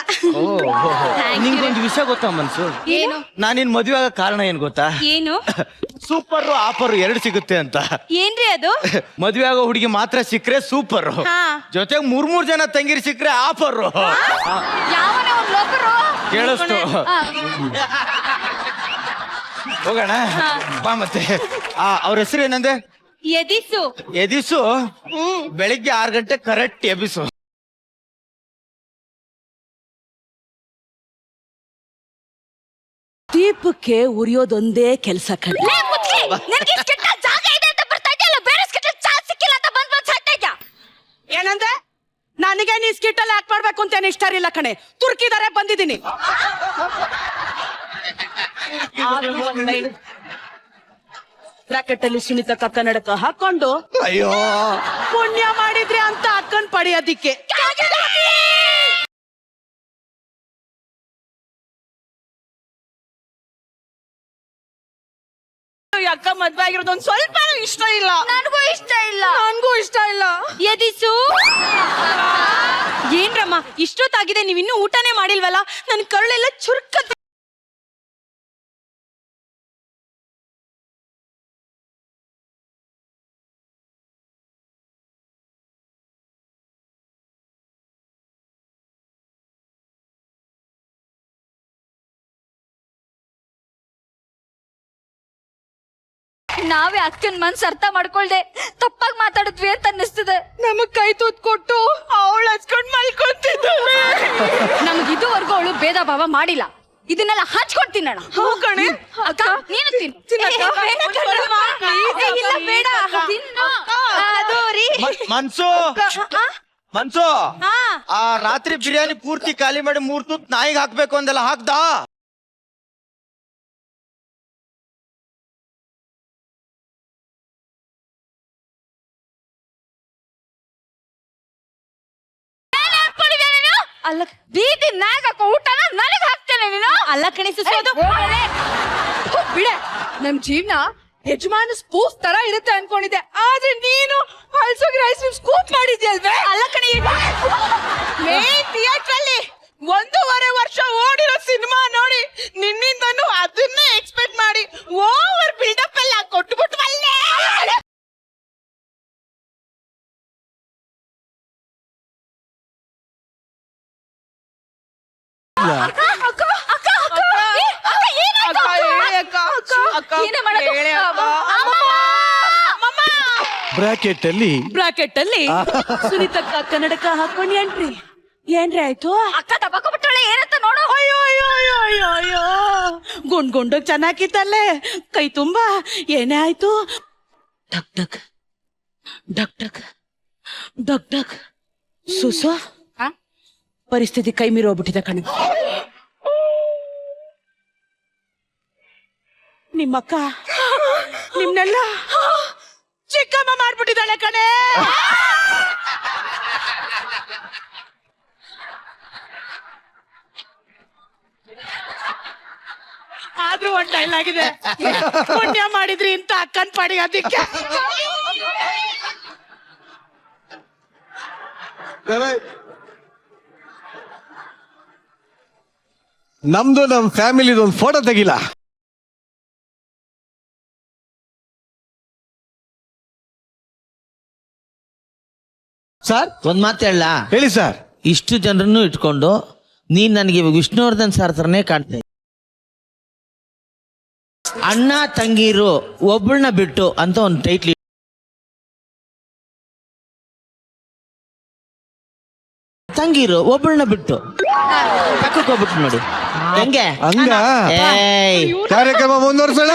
ನಿಂಗೊಂದು ವಿಷಯ ಗೊತ್ತಾ ಮನ್ಸು? ಏನು? ನಾನಿನ್ ಮದುವೆ ಆಗೋ ಕಾರಣ ಏನ್ ಗೊತ್ತಾ? ಏನು? ಸೂಪರ್ ಆಫರ್ 2 ಸಿಗುತ್ತೆ ಅಂತ. ಏನ್ರಿ ಅದು? ಮದುವೆ ಆಗೋ ಹುಡುಗಿ ಮಾತ್ರ ಸಿಕ್ಕ್ರೆ ಸೂಪರ್, ಹಾ. ಜೊತೆಗೆ 3 ಜನ ತಂಗಿರಿ ಸಿಕ್ಕ್ರೆ ಆಫರ್. ಯಾವನ ಒಂದ್ ಲೋಕರು ಕೇಳಿಸ್ತು. ಹೋಗೋಣ ಬಾ. ಮತ್ತೆ ಅವ್ರ ಹೆಸರು ಏನಂದೆ? ಎದಿಸು. ಎದಿಸು. ಬೆಳಿಗ್ಗೆ 6 ಗಂಟೆ ಕರೆಕ್ಟ್ ಎಬಿಸು. ದೀಪಕ್ಕೆ ಉರಿಯೋದೊಂದೇ ಕೆಲಸ ಕಣ್ಣ. ನನಗೆ ಕೆಟ್ಟ ಜಾಗ ಇದೆ ಅಂತ ಬರ್ತಾ ಇದೆಯಲ್ಲ, ಬೇರೆ ಕೆಟ್ಟ ಚಾನ್ಸ್ ಸಿಕ್ಕಿಲ್ಲ ಅಂತ ಬಂದ್ ಸಾಯ್ತಾ ಇದ್ಯಾ? ಏನಂದ್ರೆ ನಾ ನನಗೆ ನೀ ಸ್ಕಿಟ್ ಅಲ್ಲಿ ಆಕ್ಟ್ ಮಾಡ್ಬೇಕು ಅಂತ ಏನ್ ಇಷ್ಟ ಇಲ್ಲ ಕಣೆ. ತುರ್ಕಿದಾರೆ ಬಂದಿದ್ದೀನಿ. ಬ್ರಾಕೆಟ್ ಅಲ್ಲಿ ಸುನಿತಕ್ಕ ಕನ್ನಡಕ ಹಾಕೊಂಡು ಅಯ್ಯೋ ಪುಣ್ಯ ಮಾಡಿದ್ರಿ ಅಂತ ಅಕ್ಕನ್ ಪಡೆಯೋದಿಕ್ಕೆ. ಅಕ್ಕ ಮದ್ವೆ ಆಗಿರೋದು ಒಂದ್ ಸ್ವಲ್ಪ ಇಷ್ಟ ಇಲ್ಲ. ನನಗೂ ಇಷ್ಟ ಇಲ್ಲ. ನನ್ಗೂ ಇಷ್ಟ ಇಲ್ಲ. ಎದಿಸು ಏನ್ರಮ್ಮ ಇಷ್ಟೊತ್ತಾಗಿದೆ, ನೀವ್ ಇನ್ನೂ ಊಟನೇ ಮಾಡಿಲ್ವಲ್ಲ? ನನ್ ಕರುಳೆಲ್ಲ ಚುರುಕ. ನಾವೇ ಅಕ್ಕನ ಮನ್ಸ್ ಅರ್ಥ ಮಾಡ್ಕೊಳ್ದೆ ತಪ್ಪಾಗಿ ಮಾತಾಡಿದ್ವಿ ಅಂತ ಅನ್ನಿಸ್ತಿದೆ. ನಮಗ್ ಕೈ ತೂತ್ ಕೊಟ್ಟು ಅವಳು ಹಚ್ಕೊಂಡ್ ಮಲ್ಕೊಂತಿದ್ದಾಳೆ. ನಮ್ಗೆ ಇದುವರೆಗೂ ಅವಳು ಭೇದ ಭಾವ ಮಾಡಿಲ್ಲ. ಇದನ್ನೆಲ್ಲ ಹಂಚ್ಕೊಂಡ್ ತಿನ್ನೋಣ. ಕಣೆ. ಅಕ್ಕ ನೀನು ತಿನ್ನು. ತಿನ್ನಕ್ಕ? ಇಲ್ಲ ಬೇಡ ತಿನ್ನು. ಅದು ರೀ. ಮನ್ಸು ಮನ್ಸು ಆ ರಾತ್ರಿ ಬಿರಿಯಾನಿ ಪೂರ್ತಿ ಖಾಲಿ ಮಾಡಿ 3 ತುತ್ತು ನಾಯಿಗೆ ಹಾಕ್ಬೇಕು ಅಂದೆಲ್ಲ ಹಾಕ್ದಾ? ಅಲ್ಲ ಬೀದಿ ನಾಗ ಊಟನ ನನಗ್ ಹಾಕ್ತೇನೆ ನೀನು. ಅಲ್ಲ ಕಣಿಸೋದು ಬಿಡೆ. ನಮ್ ಜೀವನ ಯಜಮಾನ ಸ್ಪೂಫ್ ತರ ಇರುತ್ತೆ ಅನ್ಕೊಂಡಿದ್ದೆ, ಆದ್ರೆ ನೀನು ಹಲ್ಸೋಗಿ ರೈಸ್ ಸ್ಕೂಪ್ ಮಾಡಿದ್ಯಲ್ವೇ? ಅಲ್ಲ ಕಣಿ ಮೇನ್ ಥಿಯೇಟರ್ ಅಲ್ಲಿ 1.5 ವರ್ಷ ಓಡಿರೋ ಸಿನಿಮಾ ನೋಡಿ ನಿನ್ನಿಂದನು ಅದನ್ನೇ ಎಕ್ಸ್ಪೆಕ್ಟ್ ಮಾಡಿ ಓವರ್ ಬಿಲ್ಡಪ್ ಎಲ್ಲ ಕೊಟ್ಬಿಟ್ವಲ್ಲೇ. ಬ್ರಾಕೆಟ್ ಅಲ್ಲಿ ಬ್ರಾಕೆಟ್ ಅಲ್ಲಿ ಸುನಿತಕ್ಕ ಕನ್ನಡಕ ಹಾಕೊಂಡು ಏನ್ರಿ ಆಯ್ತು? ಅಕ್ಕ ತಬಾಕೊಬಿಟ್ಟಾಳೆ ಏನಂತ ನೋಡು. ಅಯ್ಯೋ ಅಯ್ಯೋ ಅಯ್ಯೋ ಅಯ್ಯೋ ಅಯ್ಯೋ ಗುಂಡು ಚೆನ್ನಾಗಿತ್ತಲ್ಲೇ, ಕೈ ತುಂಬಾ ಏನೇ ಆಯ್ತು? Duck duck duck duck duck duck. ಸುಸು ಪರಿಸ್ಥಿತಿ ಕೈ ಮೀರಿ ಹೋಗ್ಬಿಟ್ಟಿದೆ ಕಣೆ. ನಿಮ್ಮಕ್ಕ ನಿಮ್ನೆಲ್ಲ ಚಿಕ್ಕಮ್ಮ ಮಾಡ್ಬಿಟ್ಟಿದ್ದಾಳೆ ಕಣೆ. ಆದ್ರೂ ಒಂದ್ ಡೈಲಾಗ್ ಇದೆ, ಪುಣ್ಯ ಮಾಡಿದ್ರಿ ಅಂತ ಅಕ್ಕನ್ ಪಡೆಯೋದಿಕ್ಕೆ. ನಮ್ದು ನಮ್ ಫ್ಯಾಮಿಲಿದು ಒಂದು ಫೋಟೋ ತೆಗಿಲ್ಲ. ಸರ್ ಒಂದ್ ಮಾತು ಹೇಳ, ಹೇಳಿ ಸರ್. ಇಷ್ಟು ಜನರನ್ನು ಇಟ್ಕೊಂಡು ನೀನ್ ನನಗೆ ವಿಷ್ಣುವರ್ಧನ್ ಸರ್ ಹತ್ರನೇ ಕಾಣ್ತಾ ಇದ್ದೆ. ಅಣ್ಣ ತಂಗಿರು ಒಬ್ಬಳನ್ನ ಬಿಟ್ಟು ಅಂತ ಒಂದು ಟೈಟ್ಲ್. ತಂಗಿರು ಒಬ್ಬಳನ್ನ ಬಿಟ್ಟು ಪಕ್ಕಕ್ಕೆ ಹೋಗ್ಬಿಟ್ಟು ನೋಡಿ ಹೆಂಗೆ. ಹಂಗ ಏಯ್ ಕಾರ್ಯಕ್ರಮ ಮುಂದುವರ್ಸೋಣ.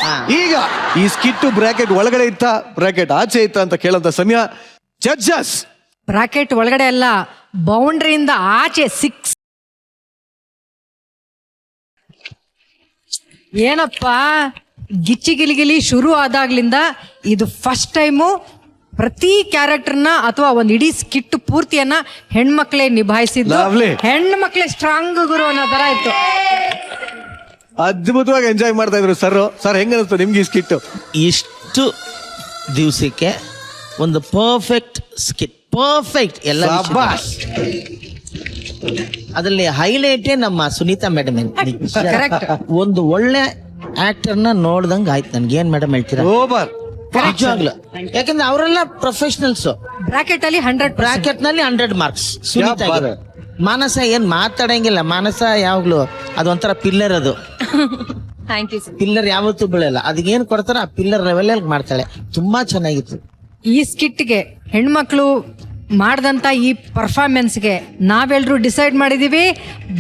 ಹಾ. ಈಗ ಈ ಸ್ಕಿಟ್ ಬ್ರಾಕೆಟ್ ಒಳಗಡೆ ಇತ್ತ ಬ್ರಾಕೆಟ್ ಆಚೆ ಇತ್ತ ಅಂತ ಕೇಳಂತ ಸಮಯ. ಜಡ್ಜಸ್ ಬ್ರಾಕೆಟ್ ಒಳಗಡೆ ಅಲ್ಲ, ಬೌಂಡ್ರಿಯಿಂದ ಆಚೆ 6. ಏನಪ್ಪ ಗಿಚ್ಚಿ ಗಿಲಿಗಿಲಿ ಶುರು ಆದಾಗ್ಲಿಂದ ಇದು ಫಸ್ಟ್ ಟೈಮು ಪ್ರತಿ ಕ್ಯಾರೆಕ್ಟರ್ನ ಅಥವಾ ಒಂದು ಇಡೀ ಸ್ಕಿಟ್ ಪೂರ್ತಿಯನ್ನ ಹೆಣ್ಮಕ್ಳೇ ನಿಭಾಯಿಸಿದ್ದು. Lovely. ಹೆಣ್ಮಕ್ಳೇ ಸ್ಟ್ರಾಂಗ್ ಗುರು ಅನ್ನೋ ತರ ಇತ್ತು. ಅದ್ಭುತವಾಗಿ ಎಂಜಾಯ್ ಮಾಡ್ತಾ ಇದ್ರು ಸರ್. ಸರ್ ಹೆಂಗ ಅನಿಸ್ತು ನಿಮ್ಗೆ ಈ ಸ್ಕಿಟ್? ಇಷ್ಟು ದಿವಸಕ್ಕೆ ಒಂದು ಪರ್ಫೆಕ್ಟ್ ಸ್ಕಿಟ್, ಪರ್ಫೆಕ್ಟ್ ಎಲ್ಲ ಶಾಬಾಷ್. ಅದರಲ್ಲಿ ಹೈಲೈಟೇ ನಮ್ಮ ಸುನೀತಾ ಮೇಡಮ್. Correct. ಒಂದು ಒಳ್ಳೆ ಆಕ್ಟರ್ನ ನೋಡ್ದಂಗ ಆಯ್ತು ನನ್ಗೆ. ಏನ್ ಮೇಡಮ್ ಹೇಳ್ತೀರಾ? ಸೂಪರ್. ನಿಜವಾಗ್ಲು, ಯಾಕಂದ್ರೆ ಅವರೆಲ್ಲ ಪ್ರೊಫೆಷನಲ್ಸ್. ಬ್ರಾಕೆಟ್ ಅಲ್ಲಿ 100 ಬ್ರಾಕೆಟ್ ನಲ್ಲಿ 100 ಮಾರ್ಕ್ಸ್ ಸುನೀತಾ. ಮಾನಸ ಏನ್ ಮಾತಾಡಂಗಿಲ್ಲ, ಮಾನಸ ಯಾವಾಗ್ಲೂ ಅದೊಂಥರ ಪಿಲ್ಲರ್. ಅದು ಥ್ಯಾಂಕ್ ಯು ಸರ್. ಪಿಲ್ಲರ್ ಯಾವತ್ತೂ ಬೀಳಲ್ಲ. ಅದಕ್ಕೇನ್ ಕೊಡ್ತಾರ ಆ ಪಿಲ್ಲರ್ ಲೆವೆಲ್ ಮಾಡ್ತಾಳೆ. ತುಂಬಾ ಚೆನ್ನಾಗಿತ್ತು. ಈ ಸ್ಕಿಟ್ಗೆ ಹೆಣ್ಮಕ್ಳು ಮಾಡಿದಂತ ಈ ಪರ್ಫಾರ್ಮೆನ್ಸ್ಗೆ ನಾವೆಲ್ಲರೂ ಡಿಸೈಡ್ ಮಾಡಿದೀವಿ,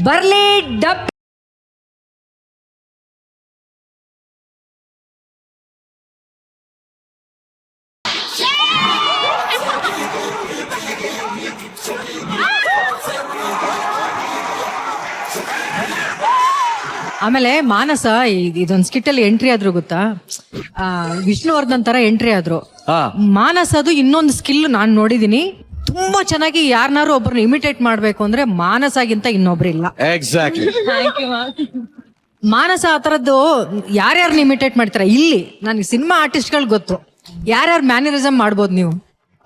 ಬರ್ಲಿ ಡಬ್. ಆಮೇಲೆ ಮಾನಸ ಇದೊಂದ್ ಸ್ಕಿಟ್ ಅಲ್ಲಿ ಎಂಟ್ರಿ ಆದ್ರು ಗೊತ್ತಾ, ವಿಷ್ಣುವರ್ಧನ್ ತರ ಎಂಟ್ರಿ ಆದ್ರು. ಮಾನಸ ಅದು ಇನ್ನೊಂದು ಸ್ಕಿಲ್ ನಾನ್ ನೋಡಿದೀನಿ, ತುಂಬಾ ಚೆನ್ನಾಗಿ ಯಾರನ್ನಾರು ಒಬ್ರನ್ನ ಇಮಿಟೇಟ್ ಮಾಡ್ಬೇಕು ಅಂದ್ರೆ ಮಾನಸಾಗಿಂತ ಇನ್ನೊಬ್ರಿಲ್ಲ. ಎಕ್ಸಾಕ್ಟ್ಲಿ. ಮಾನಸ ಆ ತರದ್ದು ಯಾರ್ಯಾರನ್ನ ಇಮಿಟೇಟ್ ಮಾಡ್ತಾರ ಇಲ್ಲಿ ನನಗೆ ಸಿನಿಮಾ ಆರ್ಟಿಸ್ಟ್ಗಳು ಗೊತ್ತು, ಯಾರ್ಯಾರು ಮ್ಯಾನರಿಸಮ್ ಮಾಡ್ಬೋದು ನೀವು.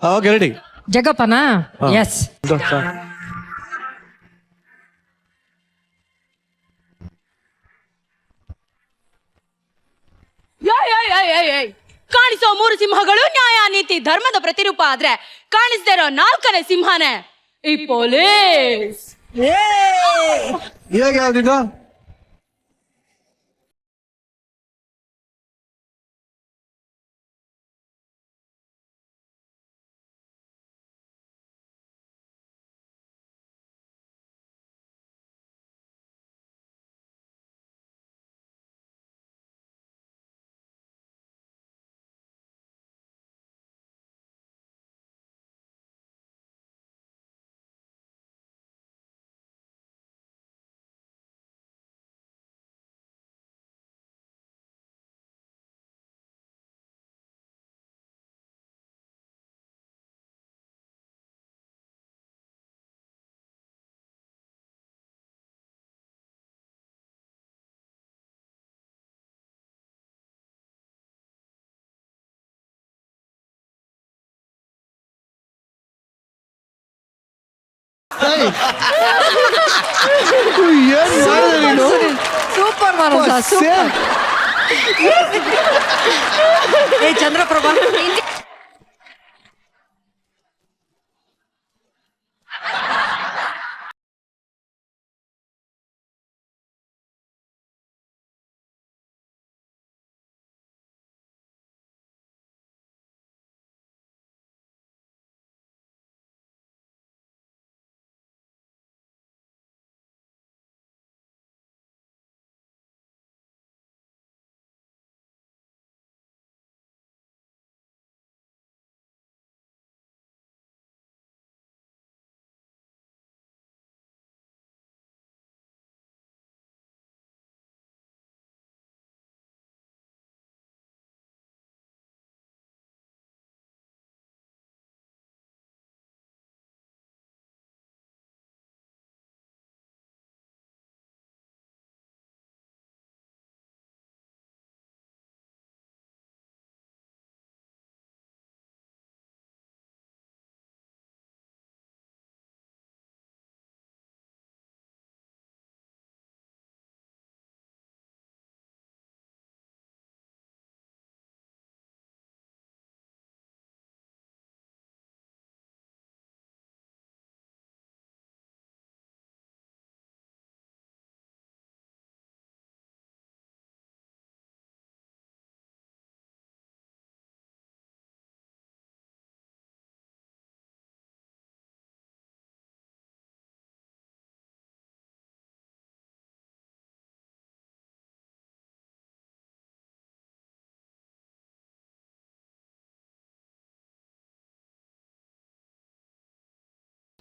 Okay ready. ಜಗಪ್ಪನಾ? ಎಸ್. ಕಾಣಿಸೋ 3 ಸಿಂಹಗಳು ನ್ಯಾಯ ನೀತಿ ಧರ್ಮದ ಪ್ರತಿರೂಪ ಆದ್ರೆ ಕಾಣಿಸ್ದೇ ಇರೋ 4ನೇ ಸಿಂಹನೇ ಈ ಪೊಲೀಸ್. ಇವಾಗ ಯಾವ್ದಿದು? ಸೂಪರ್ ಮಾನಸ, ಸೂಪರ್. ಏ ಚಂದ್ರಪ್ರಭಾ,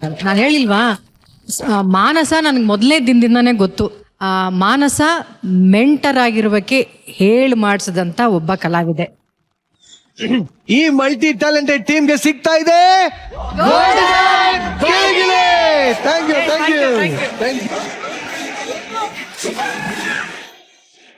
ನಾನು ಹೇಳಿಲ್ವಾ, ಮಾನಸ ನನಗೆ ಮೊದಲನೇ ದಿನದಿಂದಾನೇ ಗೊತ್ತು. ಮಾನಸ ಮೆಂಟರ್ ಆಗಿರೋಕ್ಕೆ ಹೇಳಿ ಮಾಡಿಸಿದಂತ ಒಬ್ಬ ಕಲಾವಿದೆ. ಈ ಮಲ್ಟಿ ಟ್ಯಾಲೆಂಟೆಡ್ ಟೀಮ್ಗೆ ಸಿಗ್ತಾ ಇದೆ. Thank you.